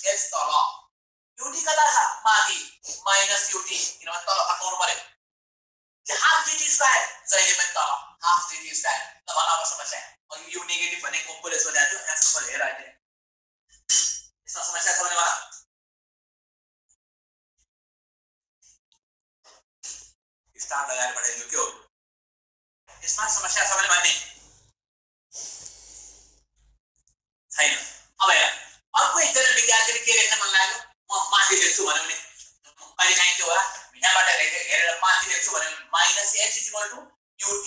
A: एस तल युटी कता छ माथि माइनस युटी किनभने तल फर्काउनु पर्यो हाफ जीटी स्क्वायर जहिले पनि तल हाफ जीटी स्क्वायर ल भन अब समस्या अनि यो नेगेटिभ भनेको कसले सोधेको थियो एन्सर पनि हेर अहिले यसमा समस्या छ भने भन स्टार लगाएर पठाइदियो के हो यसमा समस्या छ भने भन्ने छैन अब हेर अर्को एकजना विद्यार्थीले के लेख्न मन लाग्यो म माथि लेख्छु भन्यो भने कहिले काहीँ त्यो होला यहाँबाट हेरेर माथि लेख्छु भन्यो भने minus h ut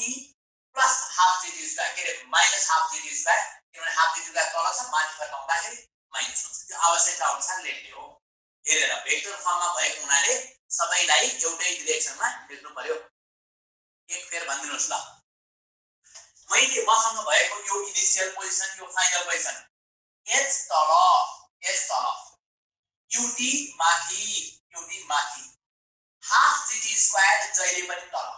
A: plus half g t square के रे माइनस हाफ जीटी स्क्वायर किनभने हाफ जीटी स्क्वायर तल छ माथि फर्काउँदाखेरि माइनस हुन्छ त्यो आवश्यकता अनुसार लेख्ने हो हेरेर भेक्टर फर्ममा भएको हुनाले सबैलाई एउटै डिरेक्सनमा लेख्नु पर्यो एक फेर भनिदिनुस् ल मैले मसँग भएको यो इनिशियल पोजिसन यो फाइनल पोजिसन h तल ut माथि हाफ जीटी स्क्वायर जहिले पनि तल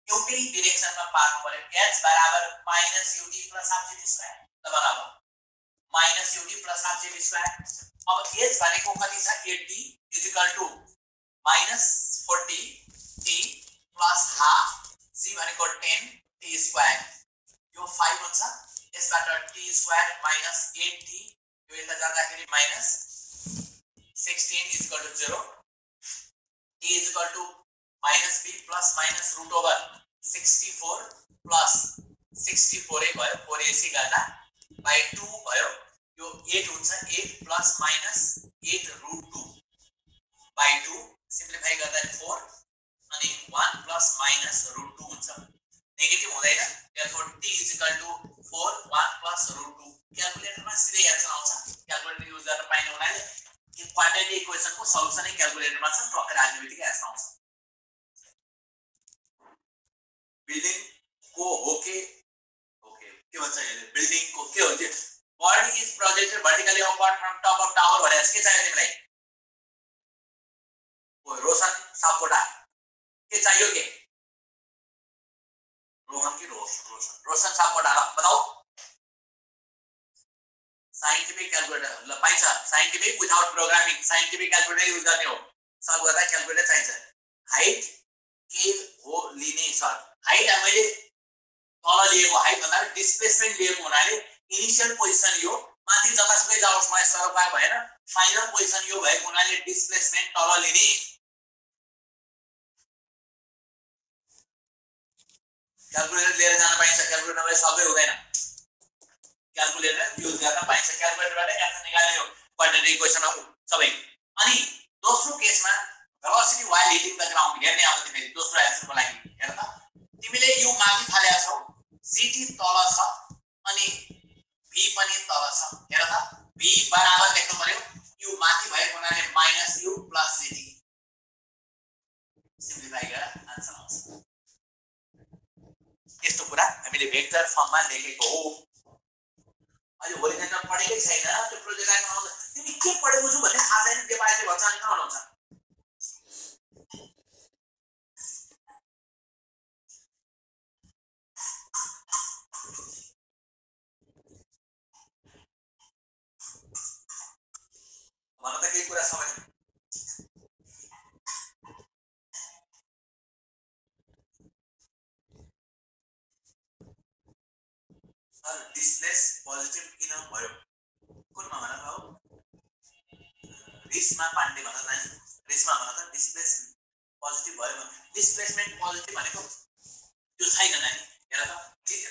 A: एउटै डिरेक्सनमा पार्नु पर्यो h बराबर minus ut plus half g t square ल बराबर minus ut plus half g t square अब h भनेको कति छ 80 is equal to minus 40 t plus half c भनेको 10 t स्क्वायर यो 5 हुन्छ यसबाट t स्क्वायर माइनस 8t यो यता जाँदाखेरि minus 16 is equal to 0 t is equal to minus b plus minus root over 64 plus 64 a भयो 4ac गर्दा by 2 भयो यो 8 हुन्छ 8 plus minus 8 root 2 by 2 simplify गर्दा 4 अनि 1 प्लस माइनस रूट 2 हुन्छ नेगेटिभ हुँदैन therefore t is equal to 4 1 plus root 2 क्याल्कुलेटरमा सिधै एन्सर आउँछ क्याल्कुलेटर युज गरेर पाइने हुनाले यो क्वाड्रेटिक इक्वेसनको सल्युसन नै क्याल्कुलेटरमा छ टक्क राख्नेबित्तिकै एन्सर आउँछ बिल्डिङ को हो के भन्छ यसले बिल्डिङ को के हो त्यो body is projected vertically upward from top of tower भनेर के चाहियो तिमीलाई रोशन सापकोटा के चाहियो के रोहन की रोशन सापकोटा बताओ साइन्टिफिक क्याल्कुलेटर ल पाइन्छ scientific without programming scientific calculator use गर्ने हो सल्भ गर्दा क्याल्कुलेटर चाहिन्छ हाइट के हो लिने सर हाइट मैले तल लिएको हाइट भन्दा डिस्प्लेसमेन्ट लिएको हुनाले इनिशियल पोजिसन यो माथि जतासुकै जाओस् मलाई सरकार भएन फाइनल पोजिसन यो भएको हुनाले डिस्प्लेसमेन्ट तल लिने क्याल्कुलेटर लिएर जान पाइन्छ क्याल्कुलेटर नभए सबै हुँदैन क्याल्कुलेटर युज गर्न पाइन्छ क्याल्कुलेटरबाट एन्सर निकाल्ने हो क्वाड्रेटिक इक्वेसन सबै अनि दोस्रो केसमा velocity while heating the ground हेर्ने अब तिमीले दोस्रो एन्सरको लागि हेर त तिमीले यु माथि फालेका छौ जीटी तल छ अनि भी पनि तल छ हेर त भी बराबर लेख्नु पर्यो यु माथि भएको हुनाले minus you plus GT simplify गरेर आन्सर आउँछ यस्तो कुरा हामीले भेक्टर फर्ममा लेखेको हो अहिले होरिजन्टल पढेकै छैन त्यो प्रोजेक्ट आइमा आउँछ तिमी के पढेको छु भन्ने थाहा छैन नेपालीले भन्छ अनि कहाँ आउँछ भन त केही कुरा छ भने डिस्प्लेस पोजिटिभ किन भयो कुनमा भन त हो रिसमा पाण्डे भन त नि रिसमा भन त डिस्प्लेस पोजिटिभ भयो डिस्प्लेसमेन्ट पोजिटिभ भनेको त्यो छैन नानी हेर त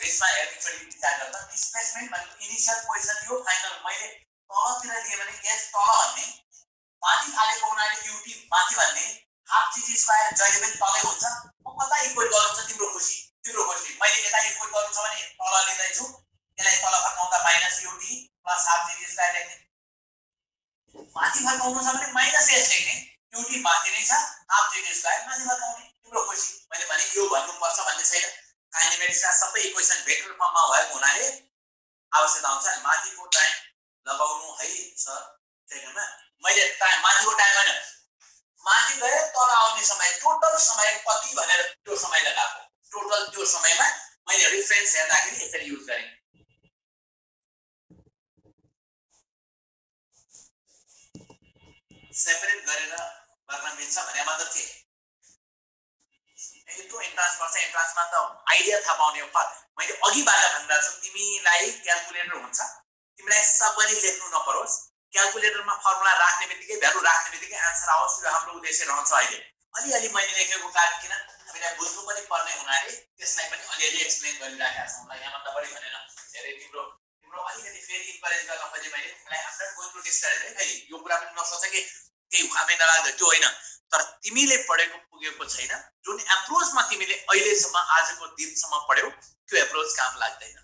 A: रिसमा हेर एकचोटि विचार गर त डिस्प्लेसमेन्ट भनेको इनिशियल पोजिसन यो फाइनल मैले तलतिर लिए भने एस तल भन्ने माथि फालेको हुनाले युटी माथि भन्ने हाफ जीटी स्क्वायर जहिले पनि तलै हुन्छ म कता इक्वल गर्नु छ तिम्रो खुसी मैले यता इक्वल गर्नु छ भने तल लिँदै छु त्यसलाई तल फर्काउँदा minus UT plus half g t square लेख्ने माथि फर्काउनु छ भने माइनस एस लेख्ने युटी माथि नै छ हाफ जीटी स्क्वायर माथि फर्काउने तिम्रो खुसी मैले भने यो भन्नुपर्छ भन्ने छैन काइनेमेटिक्सका सबै इक्वेसन भेक्टर फर्ममा भएको हुनाले आवश्यकता हुन्छ माथिको टाइम लगाउनु है सर सेकेन्डमा मैले टाइम माथिको टाइम हैन माथि गए तल आउने समय टोटल समय कति भनेर त्यो समय लगाएको टोटल त्यो समयमा मैले रेफरेन्स हेर्दाखेरि यसरी युज गरेँ सेपरेट गरेर गर्न मिल्छ भने मतलब के यस्तो इन्ट्रान्स पर्छ इन्ट्रान्समा त आइडिया थाहा पाउने हो मैले अघिबाट भन्दा छु तिमीलाई क्याल्कुलेटर हुन्छ तिमीलाई सबरी लेख्नु नपरोस् क्याल्कुलेटरमा फर्मुला राख्ने बित्तिकै भ्यालु राख्ने बित्तिकै आन्सर आओस् यो हाम्रो उद्देश्य रहन्छ अहिले अलिअलि मैले लेखेको कारण किन हामीलाई बुझ्नु पनि पर्ने हुनाले त्यसलाई पनि अलिअलि एक्सप्लेन गरिराखेका छौँ ल यहाँ त बढी भनेन धेरै तिम्रो अलिकति फेरि इन्करेज गर्न खोजेँ मैले तिमीलाई आफ्टर गोइङ टु डिस्करेज है फेरि यो कुरा पनि नसोच कि केही खामै नलाग्दो त्यो होइन तर तिमीले पढेको पुगेको छैन जुन एप्रोचमा तिमीले अहिलेसम्म आजको दिनसम्म पढ्यौ त्यो एप्रोच काम लाग्दैन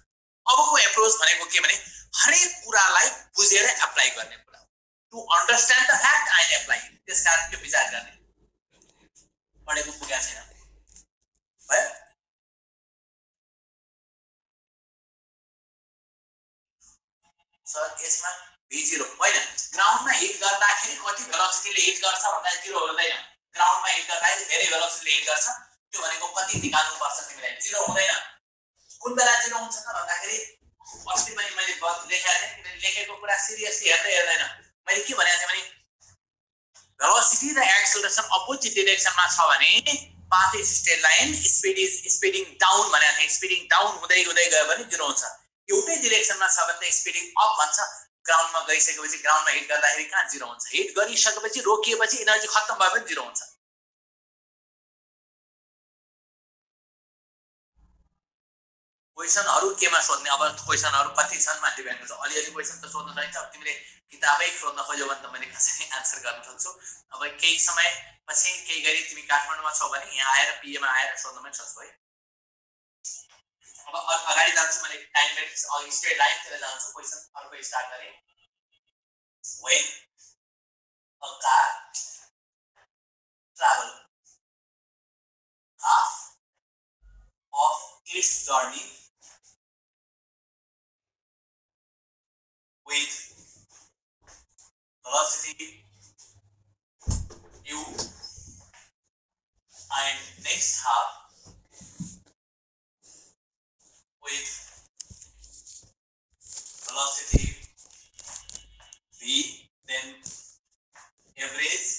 A: अबको एप्रोच भनेको के भने हरेक कुरालाई बुझेर एप्लाई गर्ने कुरा to understand the fact and apply त्यसकारण त्यो विचार गर्ने पढेको पुगेको छैन भयो सर यसमा v0 होइन ग्राउन्डमा हिट गर्दाखेरि कति भेलोसिटीले हिट गर्छ भन्दा 0 हुँदैन ग्राउन्डमा हिट गर्दाखेरि धेरै भेलोसिटीले हिट गर्छ त्यो भनेको कति निकाल्नु पर्छ तिमीलाई 0 हुँदैन कुन बेला 0 हुन्छ त भन्दाखेरि अस्ति पनि मैले लेखेको थिएँ किनभने लेखेको कुरा सिरियसली हेर्दैन मैले के भनेको थिएँ भने भेलोसिटी र एक्सेलरेसन अपोजिट डिरेक्सनमा छ भने path is straight line speeding down भनेको थिएँ स्पिडिङ डाउन हुँदै हुँदै गयो भने 0 हुन्छ एउटै डिरेक्सनमा छ भने त स्पिडिङ अप भन्छ ग्राउन्डमा गइसकेपछि ग्राउन्डमा हिट गर्दाखेरि कहाँ 0 हुन्छ हिट गरिसकेपछि रोकिएपछि एनर्जी खत्तम भयो भने 0 हुन्छ क्वेशनहरु केमा सोध्ने अब क्वेशनहरु कति छन् मा डिपेन्ड गर्छ अलिअलि क्वेशन त सोध्न चाहिन्छ अब तिमीले किताबै खोज्न खोज्यौ भने त मैले कसरी आन्सर गर्न सक्छु अब केही समय पछि केही गरी तिमी काठमाडौँमा छौ भने यहाँ आएर पीए मा आएर सोध्न पनि सक्छौ है अब अगाडि जान्छु मैले time matrix a straight line तिर जान्छु क्वेशन अर्को स्टार्ट गरे when a car travel half of its journey with velocity u and next half with velocity v, then average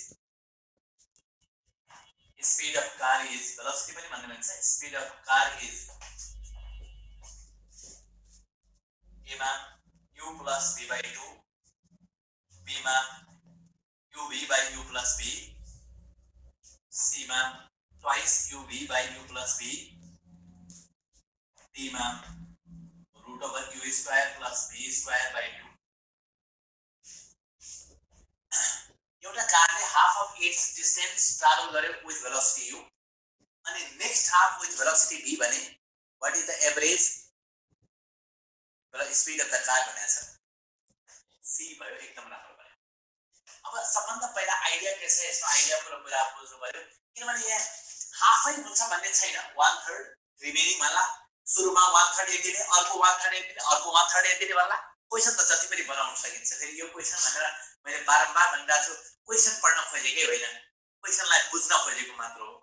A: speed of car is velocity पनि भन्नु मिल्छ, speed of car is a मा u plus v by 2, b मा uv by u plus v, c मा twice uv by u plus v, d मा root over u square plus v square by 2. एउटा कारले half of its distance travel गर्यो with velocity u अनि next half with velocity v भने what is the average speed of the car भनेको छ, c भयो, एकदम राम्रो भयो। अब सबभन्दा पहिला आइडिया के छ, यसमा आइडिया पुरा बुझ्नु पर्यो, किनभने यहाँ हाफै हुन्छ भन्ने छैन, 1/3 रिमेनिङ होला, सुरुमा 1/3 यतिले, अर्को 1/3 यतिले, अर्को 1/3 यतिले होला। क्वेशन त जति पनि बनाउन सकिन्छ। फेरि यो क्वेशन भनेर मैले बारम्बार भनिरहेको छु, क्वेशन पढ्न खोजेकै होइन, क्वेशनलाई बुझ्न खोजेको मात्र हो।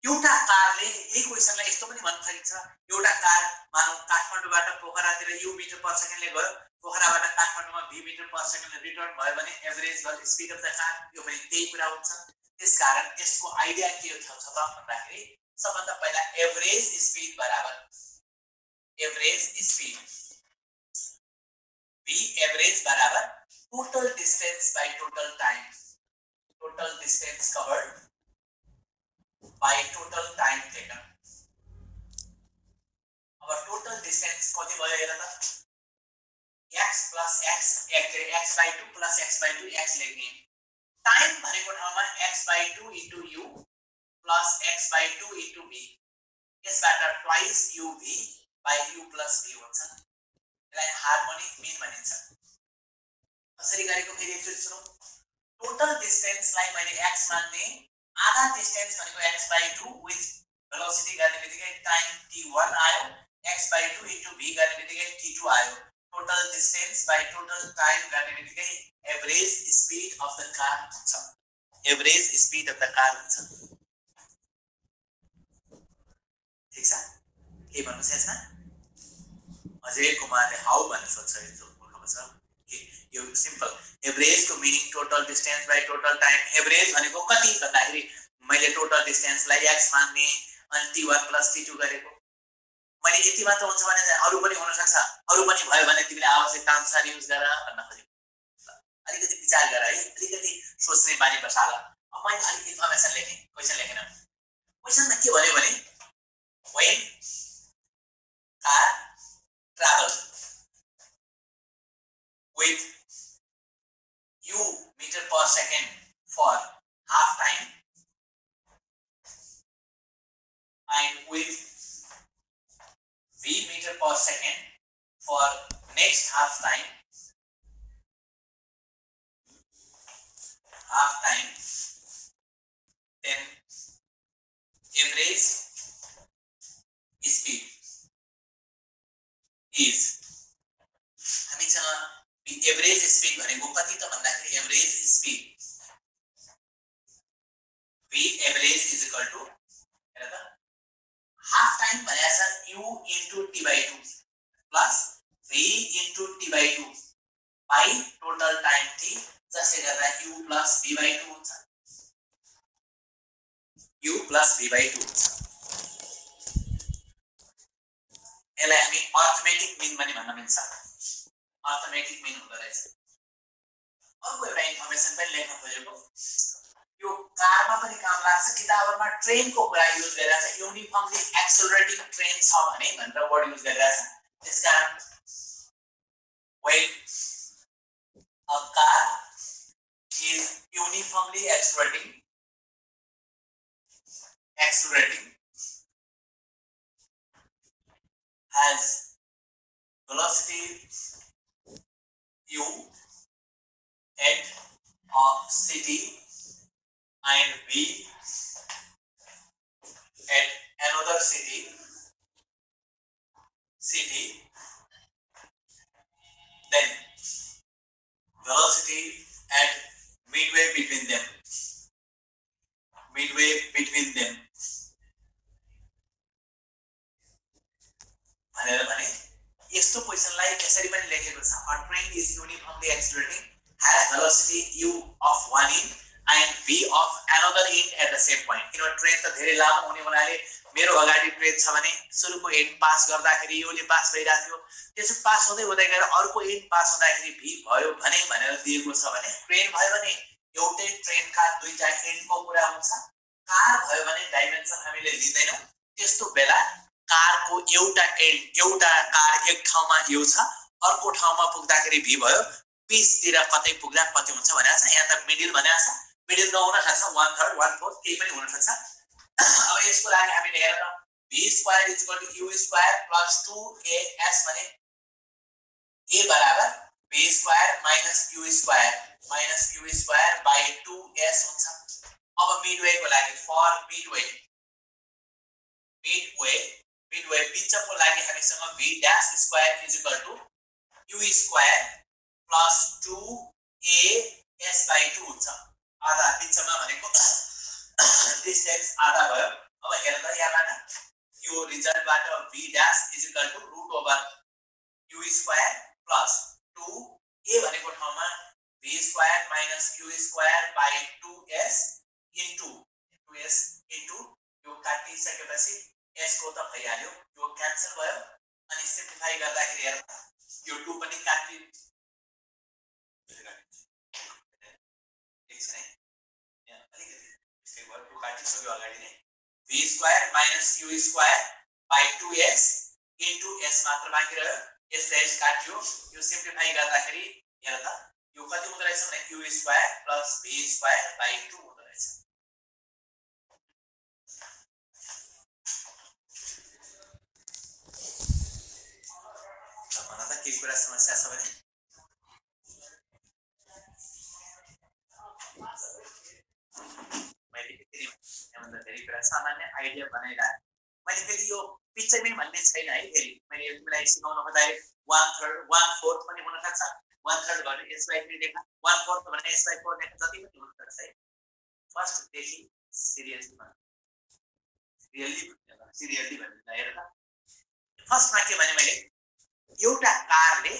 A: एउटा कारले यही क्वेशनलाई यस्तो पनि भन्न सकिन्छ, एउटा कार मानौ काठमाडौँबाट पोखरातिर u मिटर पर सेकेन्डले गयो, पोखराबाट काठमाडौँमा v मिटर पर सेकेन्डले रिटर्न भयो भने average speed of the car, यो पनि त्यही कुरा हुन्छ। त्यसकारण यसको आइडिया के छ त भन्दाखेरि सबभन्दा पहिला एभरेज स्पिड बराबर एभरेज स्पिड v एभरेज बराबर total distance by total time, total distance covered by total time taken। अब total distance कति भयो हेर त, x plus x x by 2 plus x by 2 x लेख्ने, टाइम भनेको ठाउँमा x by 2 into u plus x by 2 into v, यसबाट twice uv by u plus v हुन्छ। यसलाई हार्मोनिक मीन भनिन्छ। कसरी गरेको फेरि एकचोटी सुनौ, टोटल डिस्टेन्स लाई मैले x मान्ने, आधा डिस्टेन्स भनेको x by 2 with velocity गर्ने बित्तिकै टाइम t1 आयो, x by 2 into v गर्ने बित्तिकै t2 आयो, total distance by total time गर्ने बित्तिकै average speed of the car हुन्छ, average speed of the car हुन्छ। ठीक छ, के भन्नु छ यसमा? अजय कुमारले हाउ भन्नु सोध्छ, यो मूर्ख छ के? यो सिम्पल, एभरेज को meaning total distance by total time. Average भनेको कति भन्दाखेरि मैले टोटल डिस्टेन्स लाई x मान्ने अनि t1 + t2 गरेको, मैले यति मात्र हुन्छ भने अरु पनि हुन सक्छ, अरु पनि भयो भने तिमीले आवश्यकता अनुसार युज गर भन्न खोजेको। अलिकति विचार गर है, अलिकति सोच्ने बानी बसाल। अब मैले अलिकति इन्फर्मेसन लेखे, क्वेशन लेखेन। क्वेशनमा के भन्यो भने when car travel with u meter per second for half time and with v meter per second for next half time, then average speed is, हामीसँग एभरेज स्पीड भनेको कति त भन्दाखेरि average speed v average is equal to हेर त half time भनेको छ u into t/2 प्लस v into t/2 by total time t, जसले गर्दा u plus v/2 हुन्छ, u plus v/2 हुन्छ। यसलाई हामी अर्थमेटिक मिन पनि भन्न मिल्छ, अर्थमेटिक मिन हुँदो रहेछ। अर्को एउटा इन्फर्मेसन पनि लेख्न खोजेको, यो कारमा पनि काम लाग्छ, किताबमा ट्रेनको कुरा युज गरिरहेछ, युनिफर्मली एक्सेलरेटिङ ट्रेन छ भने भनेर वर्ड युज गरिरहेछ। त्यसकारण when a car is uniformly accelerating has velocity u at a city and v at another city, then velocity at midway between them भनेर भने यस्तो क्वेशनलाई यसरी पनि लेखेको छ a train is uniformly accelerating has velocity u of one end and v of another end at the same point किनभने train त धेरै लामो हुने हुनाले मेरो अगाडि ट्रेन छ भने सुरुको एन्ड पास गर्दाखेरि योले पास भइराथ्यो त्यसो पास हुँदै हुँदै गएर अर्को एन्ड पास हुँदाखेरि v भयो भने भनेर दिएको छ भने ट्रेन भयो भने एउटै ट्रेनका दुईटा एन्डको कुरा हुन्छ कार भयो भने डाइमेन्सन हामीले लिदैनौं त्यस्तो बेला कारको एउटा एन्ड एउटा कार एक ठाउँमा यो छ अर्को ठाउँमा पुग्दाखेरि v भयो बीच तिर कतै पुग्दा कति हुन्छ भनेको छ यहाँ त मिडल भनेको छ मिडल नहुन सक्छ 1/3 1/4 केही पनि हुन सक्छ अब यसको लागि हामीले हेरौँ v² = u² + 2as भने a बराबर v² - u² - u² / 2s हुन्छ अब मिडवे को लागि फर मिडवे बिचको लागि हामीसँग v' = u² plus 2as/2 हुन्छ आधा बिचमा भनेको डिस्टेन्स आधा भयो अब हेर्दा यहाँबाट यो रिजल्टबाट v' = √u² plus 2a भनेको ठाउँमा v² - u² / 2s into यो काटिसकेपछि s को त भइहाल्यो यो क्यान्सल भयो अनि सिम्प्लिफाई गर्दाखेरि हेर्दा यो 2 पनि काटि v² - u² / 2s into s मात्र बाँकी रह्यो s काट्यो यो सिम्प्लिफाई गर्दाखेरि हेर्दा यो कति हुँदै रहेछ भने u² + v² / 2 हुँदै रहेछ तपाईहरुलाई त के कुरा समस्या छ भने मैले फेरि यहाँ धेरै कुरा सामान्य आइडिया बनाइराखेँ मैले फेरि यो पिक्चरमै भन्ने छैन है फेरि मैले यो तिमीलाई सिकाउन खोज्दाखेरि 1/3 1/4 पनि हुन सक्छ 1/3 गर्ने s/3 लेख्न 1/4 भने s/4 लेख्न जति पनि हुन सक्छ है फर्स्ट देखि सिरियसली भन्नु हेर त फर्स्टमा के भने मैले एउटा कारले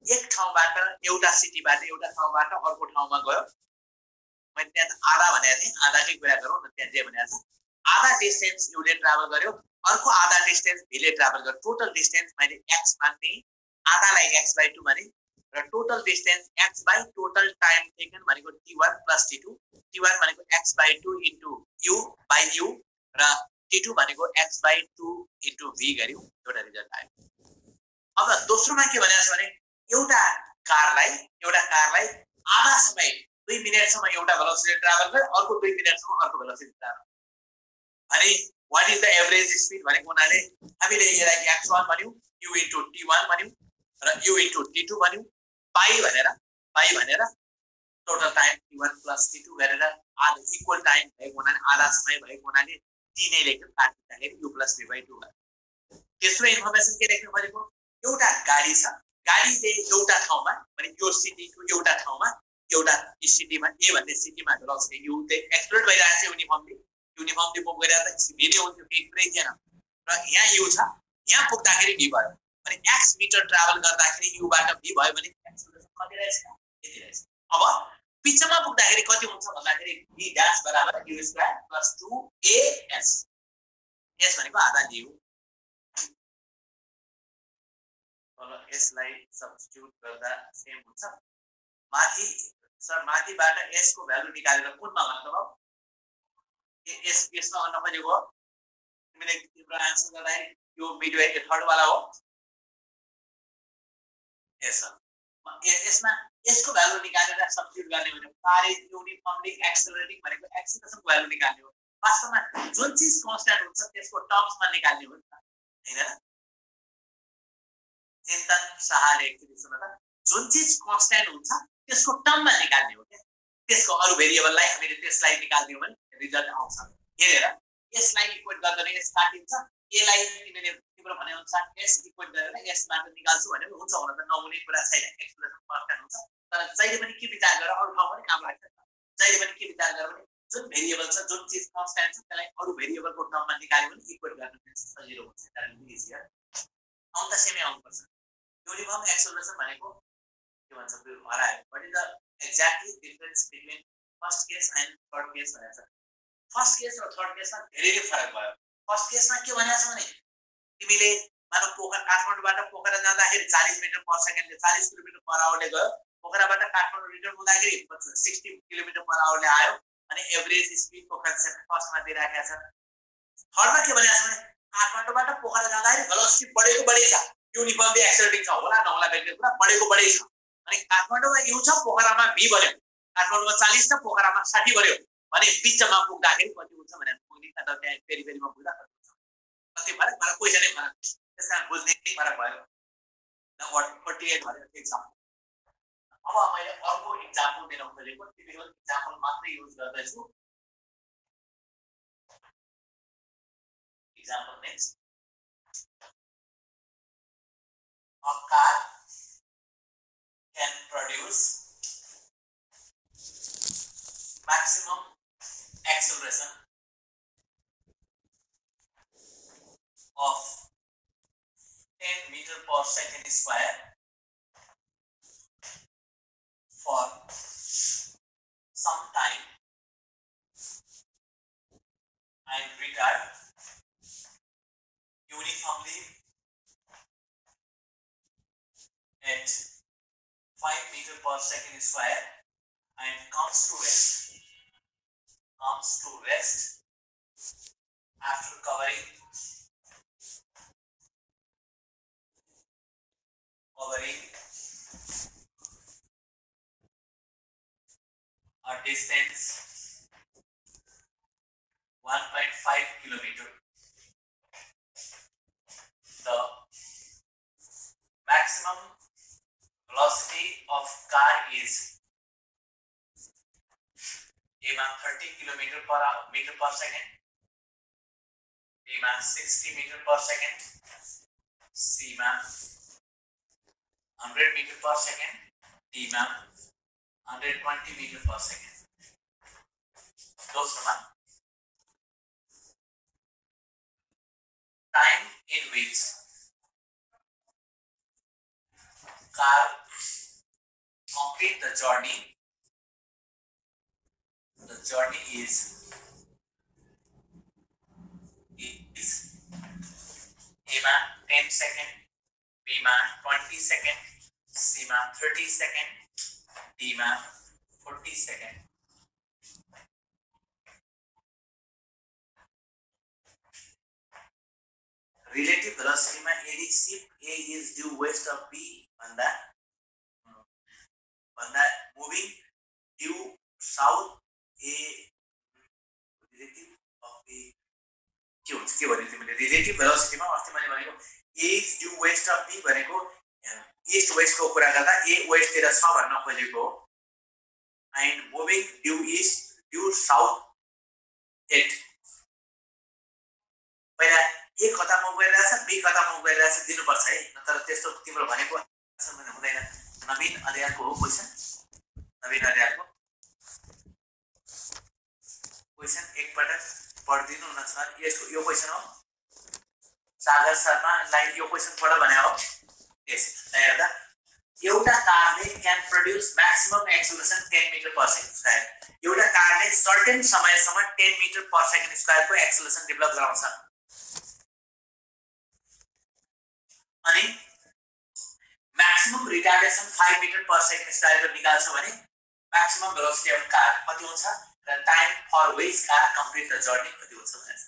A: एक ठाउँबाट एउटा सिटीबाट एउटा ठाउँबाट अर्को ठाउँमा गयो मैले त्यहाँ आधा भनेको थिएँ आधाकै कुरा गरौँ न त्यहाँ जे भनेको छ आधा डिस्टेन्स युले ट्राभल गर्यो अर्को आधा डिस्टेन्स भीले ट्राभल गर्यो टोटल डिस्टेन्स मैले x मान्ने आधालाई x/2 भने र total distance x by total time taken भनेको t1 + t2 t1 भनेको x/2 * u / u र t2 भनेको x/2 * v गर्यो एउटा रिजल्ट आयो अब दोस्रोमा के भनेको छ भने एउटा कारलाई आधा समय 2 मिनेटसम्म एउटा भेलोसिटी ट्राभल गर्यो अर्को 2 मिनेटसम्म अर्को भेलोसिटी ट्राभल अनि what is the average speed भनेको हुनाले हामीले यसलाई x1 भन्यौ u * t1 भन्यौ र u * t2 भन्यौ पाइ भनेर टोटल टाइम t1 + t2 गरेर आधा इक्वल टाइम भएको हुनाले आधा समय भएको हुनाले t नै लेख्नु काट्दाखेरि u + v/2 भयो तेस्रो इन्फर्मेसन के लेख्नु परेको एउटा गाडी छ गाडीले एउटा ठाउँमा भने यो सिटीको एउटा ठाउँमा एउटा सिटीमा ए भन्ने सिटीमा भेलोसिटी u चाहिँ एक्सप्लोड भइरहेछ युनिफर्मली मुभ गरिरहेको छ v नै हुन्थ्यो केही कुरै थिएन र यहाँ u छ यहाँ पुग्दाखेरि v भयो अनि x मिटर ट्राभल गर्दाखेरि u बाट v भयो भने एक्सेलरेसन कति रहेछ यति रहेछ अब पिचमा पुग्दाखेरि कति हुन्छ भन्दाखेरि v' = u² + 2as s भनेको आधा du अब यसलाई सब्स्टिट्युट गर्दा सेम हुन्छ माथिबाट s को भ्यालु निकालेर कुनमा भन्नु भयो यसमा भन्न खोजेको तिमीले तिम्रो आन्सर गर्दाखेरि यो मिडवे थर्ड वाला हो यसमा यसको भ्यालु निकालेर सब्स्टिट्युट गर्ने भने कार इज युनिफर्मली एक्सेलरेटिङ भनेको एक्सेलरेसनको भ्यालु निकाल्ने हो वास्तवमा जुन चीज कन्स्ट्यान्ट हुन्छ त्यसको टर्म्समा निकाल्ने हो हैन र चिन्तन शाहले एकचोटी सुन त जुन चीज कन्स्ट्यान्ट हुन्छ त्यसको टर्ममा निकाल्ने हो के त्यसको अरु भेरिएबललाई हामीले त्यसलाई निकाल्दियौ भने रिजल्ट आउँछ हेरेर यसलाई इक्वेट गर्दा s काटिन्छ a लाई तिमीले तिम्रो भने अनुसार s इक्वेट गरेर s बाट निकाल्छु भने हुन्छ हुन त नहुने कुरा छैन एक्सप्रेसन कन्स्ट्यान्ट हुन्छ तर जहिले पनि के विचार गरेर अरु ठाउँ पनि काम लाग्छ जहिले पनि के विचार गरेर जुन भेरिएबल छ जुन चीज कन्स्ट्यान्ट छ त्यसलाई अरु भेरिएबलको टर्ममा निकाल्यो भने इक्वेट गर्न मिल्छ सजिलो हुन्छ द्याट विल बी इजियर आउन त सेमै आउनु पर्छ युनिफर्म एक्सेलरेसन भनेको के भन्छ हरायो what is the exactly difference between first case and third case भनेको छ फर्स्ट केस र थर्ड केसमा धेरै फरक भयो फर्स्ट केसमा के भनेको छ भने तिमीले मानौ पोखरा काठमाडौँबाट पोखरा जाँदाखेरि 40 मिटर पर सेकेन्डले 40 किलोमिटर पर आवरले गयो पोखराबाट काठमाडौँ रिटर्न हुँदाखेरि 60 किलोमिटर पर आवरले आयो अनि एभरेज स्पिडको कन्सेप्ट फर्स्टमा दिइराखेको छ थर्डमा के भनेको छ भने काठमाडौँबाट पोखरा जाँदाखेरि भेलोसिटी बढेको बढै छ युनिफर्मली एक्सेलरेटिङ छ होला नहोला भेट्ने कुरा बढेको बढै छ अनि काठमाडौँमा यु छ पोखरामा भी बढ्यो काठमाडौँमा 40 छ पोखरामा 60 बढ्यो भने बिचमा पुग्दाखेरि कति हुन्छ भने पुग्ने त त्यहाँ फेरि पुग्दा कति फरक मलाई क्वेशनै फरक त्यसकारण बुझ्ने फरक भयो न 48 भनेको एक्जाम्पल अब मैले अर्को एक्जाम्पल दिन खोजेको टिपिकल एक्जाम्पल मात्र युज गर्दैछु example next a car can produce maximum acceleration of 10 meter per second square for some time and return uniformly at 5 meter per second square and comes to rest after covering a distance 1.5 kilometer. The maximum velocity of car is A में 30 kilometer per second, B में 60 meter per second, C में 100 meter per second, D में 120 meter per second. दोस्तों time in which car complete the journey is A में 10 second, B में 20 second, C में 30 second, D में 40 second. Relative velocity में यदि ship A is due west of B भन्दा moving due south A relative of B के हुन्छ के भन्ने तिमीले relative velocity मा अस्ति मैले भनेको A is due west of B भनेको east west को कुरा गर्दा A west तिर छ भन्न खोजेको and moving due east due south at पहिला A कता मुभ गरिरहेछ B कता मुभ गरिरहेछ दिनु पर्छ है नत्र त्यस्तो तिम्रो भनेको सम्बन्ध हुँदैन नवीन अर्यालको हो क्वेशन नवीन अर्यालको क्वेशन एक पटक पढिदिनु न सर यसको यो क्वेशन हो सागर शर्मालाई यो क्वेशन पढ भने हो यस हेर्दा एउटा कारले can produce maximum acceleration 10 metre per second square एउटा कारले सर्टेन समयसम्म 10 मिटर पर सेकेन्ड स्क्वायरको एक्सेलरेसन डेभलप गराउँछ अनि maximum retardation 5 metre per second square निकाल्छ भने म्याक्सिमम भेलोसिटी अफ कार कति हुन्छ र time for which car complete the journey कति हुन्छ भनेर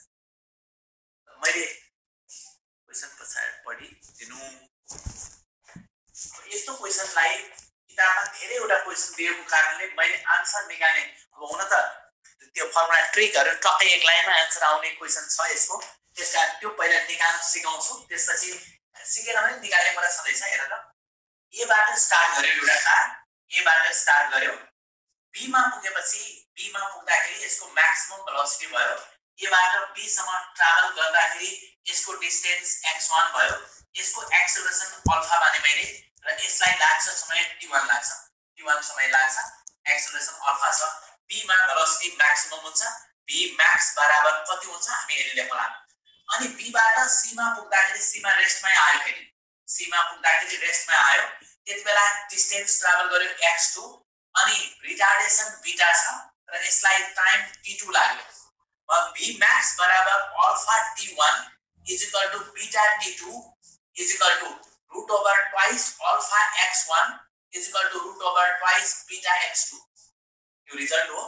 A: मैले क्वेशन पछाडि पढि दिनु यस्तो क्वेशनलाई किताबमा धेरैवटा क्वेशन दिएको कारणले मैले आन्सर निकाल्ने अब हुन त त्यो फर्मुला ट्रिकहरु टक्कै एक लाइनमा आन्सर आउने क्वेशन छ यसको त्यसकारण त्यो पहिला निकाल्न सिकाउँछु त्यसपछि सिकेर पनि निकाल्ने कुरा छँदैछ हेर त ए बाट स्टार्ट गर्यो एउटा कार ए बाट स्टार्ट गर्यो बी मा पुगेपछि बी मा पुग्दाखेरि यसको म्याक्सिमम भेलोसिटी भयो ए बाट बी सम्म ट्राभल गर्दाखेरि यसको डिस्टेन्स x1 भयो यसको एक्सेलरेसन अल्फा माने मैले र यसलाई लाग्छ समय t1 लाग्छ t1 समय लाग्छ एक्सेलरेसन अल्फा छ p मा भेलोसिटी म्याक्सिमम हुन्छ v max बराबर कति हुन्छ हामी यसले लेखौँला अनि b बाट c मा पुग्दाखेरि c मा रेस्टमै आयो फेरि c मा पुग्दाखेरि रेस्टमै आयो त्यतिबेला डिस्टेन्स ट्राभल गर्यो x2 अनि रिटार्डेसन बीटा छ र यसलाई टाइम t2 लाग्यो v max बराबर alpha t1 is equal to beta t2 is equal to root over twice alpha x1 is equal to root over twice beta x2 यो result हो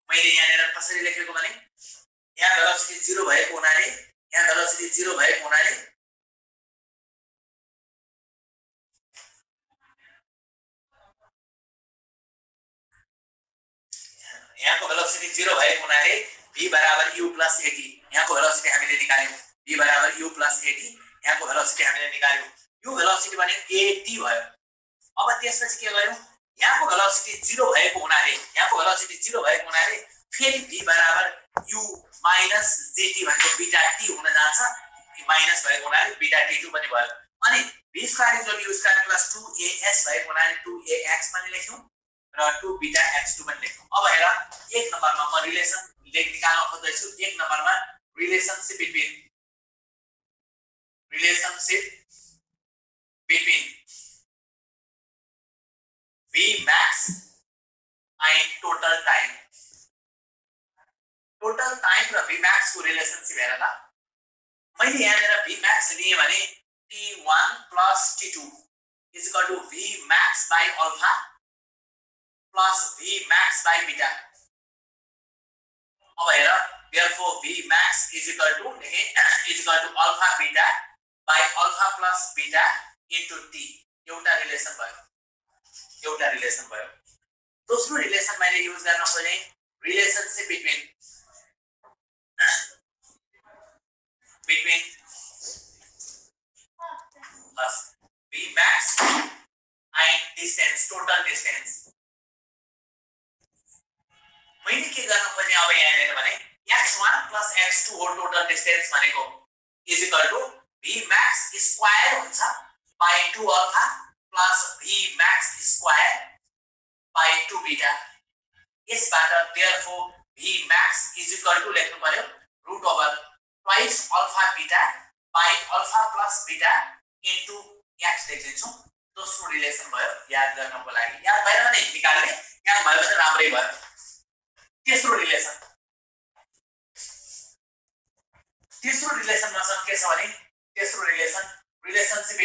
A: मैले यहाँनेर कसरी लेखेको भने यहाँ भेलोसिटी 0 भएको हुनाले यहाँ भेलोसिटी 0 भएको हुनाले यहाँको भेलोसिटी 0 भएको हुनाले v बराबर u + at यहाँको भेलोसिटी हामीले निकाल्यौ v बराबर u + at यहाँको भेलोसिटी हामीले निकाल्यौ यो भेलोसिटी भने at भयो अब त्यसपछि के गर्यौ यहाँको भेलोसिटी 0 भएको हुनाले यहाँको भेलोसिटी 0 भएको हुनाले फेरि v बराबर u - gt भनेको बीटा t हुन जान्छ माइनस भएको हुनाले बीटा t2 पनि भयो अनि v square = u square + 2as भएको हुनाले 2ax पनि लेख्यौ र 2 बीटा x2 पनि लेख्यौ अब हेर एक नम्बरमा म रिलेसन निकाल्न खोज्दै छु एक नम्बरमा relationship between v max and total time र v max को रिलेशनशिप हेर त मैले यहाँनेर v max लिए भने t1 + t2 = v max by alpha plus v max by beta अब हेर therefore v max is equal to alpha beta by alpha plus beta into t एउटा रिलेसन भयो दोस्रो रिलेसन मैले युज गर्न खोजे relationship between v max and distance total distance मैले के गर्न खोजे अब यहाँ हेर्नु भने x1 + x2 हो टोटल डिस्टेन्स भनेको = v max स्क्वायर हुन्छ by 2 alpha plus v max square by 2 beta यसबाट therefore v max = लेख्नु पर्यो root over twice alpha beta by alpha plus beta into x लेख्दिन्छु दोस्रो रिलेसन भयो याद गर्नको लागि याद भएन भने निकाल्ने याद भयो भने राम्रै भयो तेस्रो रिलेसनमा चाहिँ के छ भने तेस्रो relationship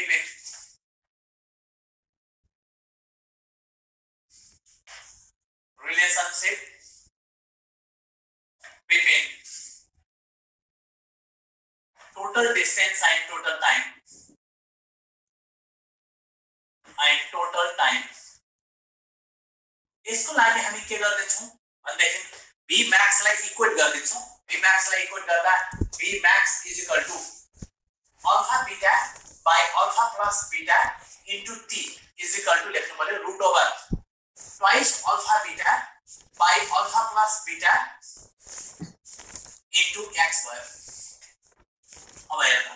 A: between total distance and total time यसको लागि हामी के गर्दैछौं भन्दाखेरि v max लाई इक्वेट गर्दिन्छौं v max लाई इक्वेट गर्दा v max = alpha beta by alpha plus beta into t लेख्नु पर्यो root over twice alpha beta by alpha plus beta into x भयो अब हेर्नु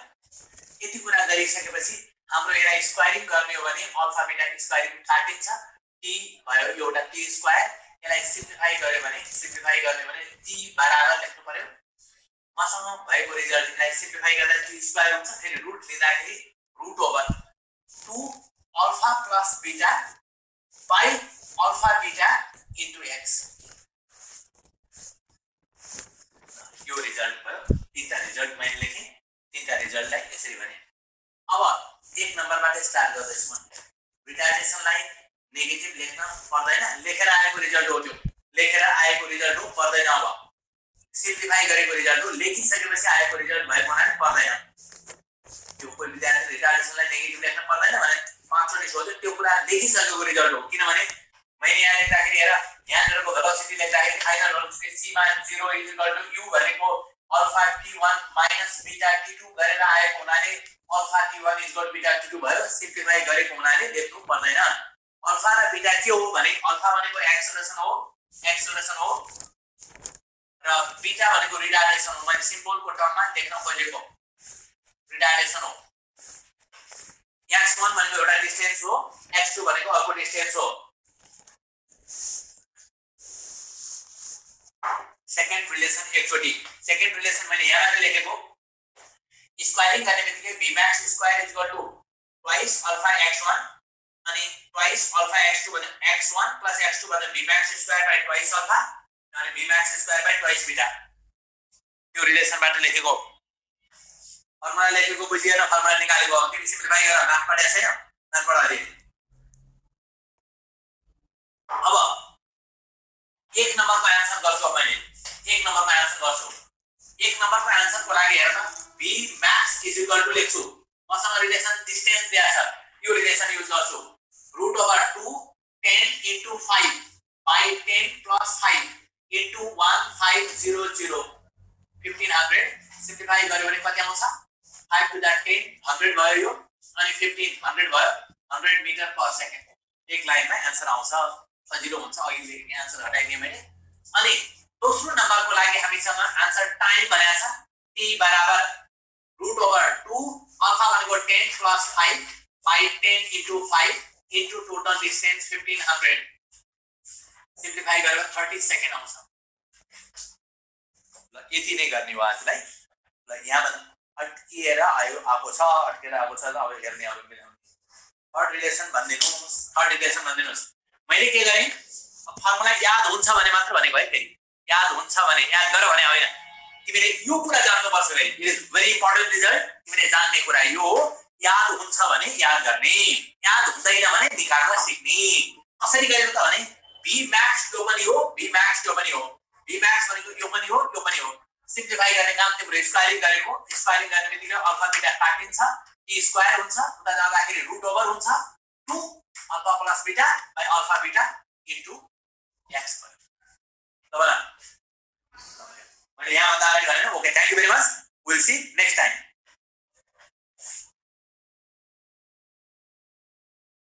A: यति कुरा गरिसकेपछि हाम्रो यसलाई स्क्वायरिङ गर्ने हो भने अल्फा बीटा स्क्वायरिङ काटिन्छ t भयो एउटा t स्क्वायर यसलाई सिम्प्लिफाई गर्ने भने t बराबर लेख्नु पर्यो मसँग भएको रिजल्टलाई सिम्प्लिफाई गर्दा t स्क्वायर हुन्छ फेरि रुट लिँदाखेरि root over 2 alpha plus beta by alpha beta into x यो रिजल्ट भयो तीनटा रिजल्ट मैले लेखे तीनटा रिजल्टलाई यसरी भने अब एक नम्बरबाट स्टार्ट गर्दैछु म रिटार्डेसनलाई नेगेटिभ लेख्न पर्दैन लेखेर आएको रिजल्ट हो त्यो लेखेर आएको रिजल्ट हो पर्दैन अब सिम्प्लिफाई गरेको रिजल्ट हो लेखिसकेपछि आएको रिजल्ट भएको हुनाले पर्दैन त्यो कोही विद्यार्थी रिटार्डेसनलाई नेगेटिभ लेख्न पर्दैन भने पाँचवटा सोध्यो त्यो कुरा लेखिसकेको रिजल्ट हो किनभने मैले यहाँ लेख्दाखेरि हेर यहाँको भेलोसिटी लेख्दाखेरि फाइनल भेलोसिटी c - 0 = u भनेको अल्फा t1 - बीटा t2 गरेर आएको हुनाले अल्फा t1 = बीटा t2 भयो सिम्प्लिफाई गरेको हुनाले लेख्नु पर्दैन अल्फा र बीटा के हो भने अल्फा भनेको एक्सेलरेसन हो र बीटा भनेको रिटार्डेसन हो मैले सिम्बलको टर्ममा लेख्न खोजेको रिटार्डेसन हो x1 भनेको एउटा डिस्टेन्स हो x2 भनेको अर्को डिस्टेन्स हो सेकेन्ड रिलेसन एकचोटी सेकेन्ड रिलेसन मैले यहाँ मात्र लेखेको स्क्वायरिङ गर्ने बित्तिकै Vmax square is equal to twice alpha x1 अनि ट्वाइस अल्फा x2 भने x1 + x2 भन्दा Vmax square by twice alpha अनि Vmax square by twice beta त्यो रिलेसनबाट लेखेको फर्मुला लेखेको बुझिएन फर्मुला निकालेको तिमी सिम्प्लिफाई गर म्याथ पढ्या छैन म्याथ पढा दे अब एक नम्बरको आन्सर गर्छु मैले एक नम्बरको आन्सर गर्छु एक नम्बरको आन्सरको लागि हेर त Vmax इज इक्वल टु लेख्छु मसँग रिलेसन डिस्टेन्स दिया छ यो रिलेसन युज गर्छु √2 10 into 5 by 10 plus 5 into 1500 1500 simplify गर्यो भने कति आउँछ 5 to the 10 100 भयो यो अनि 1500 भयो 100 मिटर पर सेकेन्ड एक लाइनमा आन्सर आउँछ सजिलो हुन्छ अघि लेखेको आन्सर हटाइदिए मैले अनि दोस्रो नम्बरको लागि हामीसँग आन्सर टाइम भनेको छ t बराबर √2 अल्फा भनेको 10 plus 5 by 10 into 5 into total distance 1500 simplify गरेर 30 सेकेन्ड आउँछ ल यति नै गर्ने हो आजलाई ल यहाँ अटकिएर आएको छ अटकेर आएको छ ल अब हेर्ने अब थर्ड रिलेसन भन्दिनुस् मैले के गरेँ फर्मुला याद हुन्छ भने मात्र भनेको है फेरि याद हुन्छ भने याद गर भने होइन तिमीले यो कुरा जान्नुपर्छ है it is very important result तिमीले जान्ने कुरा यो हो याद हुन्छ भने याद गर्ने याद हुँदैन भने निकाल्न सिक्ने कसरी गर्नु त भने Vmax त्यो पनि हो Vmax त्यो पनि हो Vmax भनेको यो पनि हो सिम्प्लिफाई गर्ने काम तिम्रो स्क्वायरिङ गर्ने बित्तिकै अल्फा बीटा काटिन्छ t स्क्वायर हुन्छ उता जाँदाखेरि √ओभर हुन्छ 2 alpha plus beta by alpha beta into x भयो ल मैले यहाँ भन्दा अगाडि भनेन okay thank you very much will see next time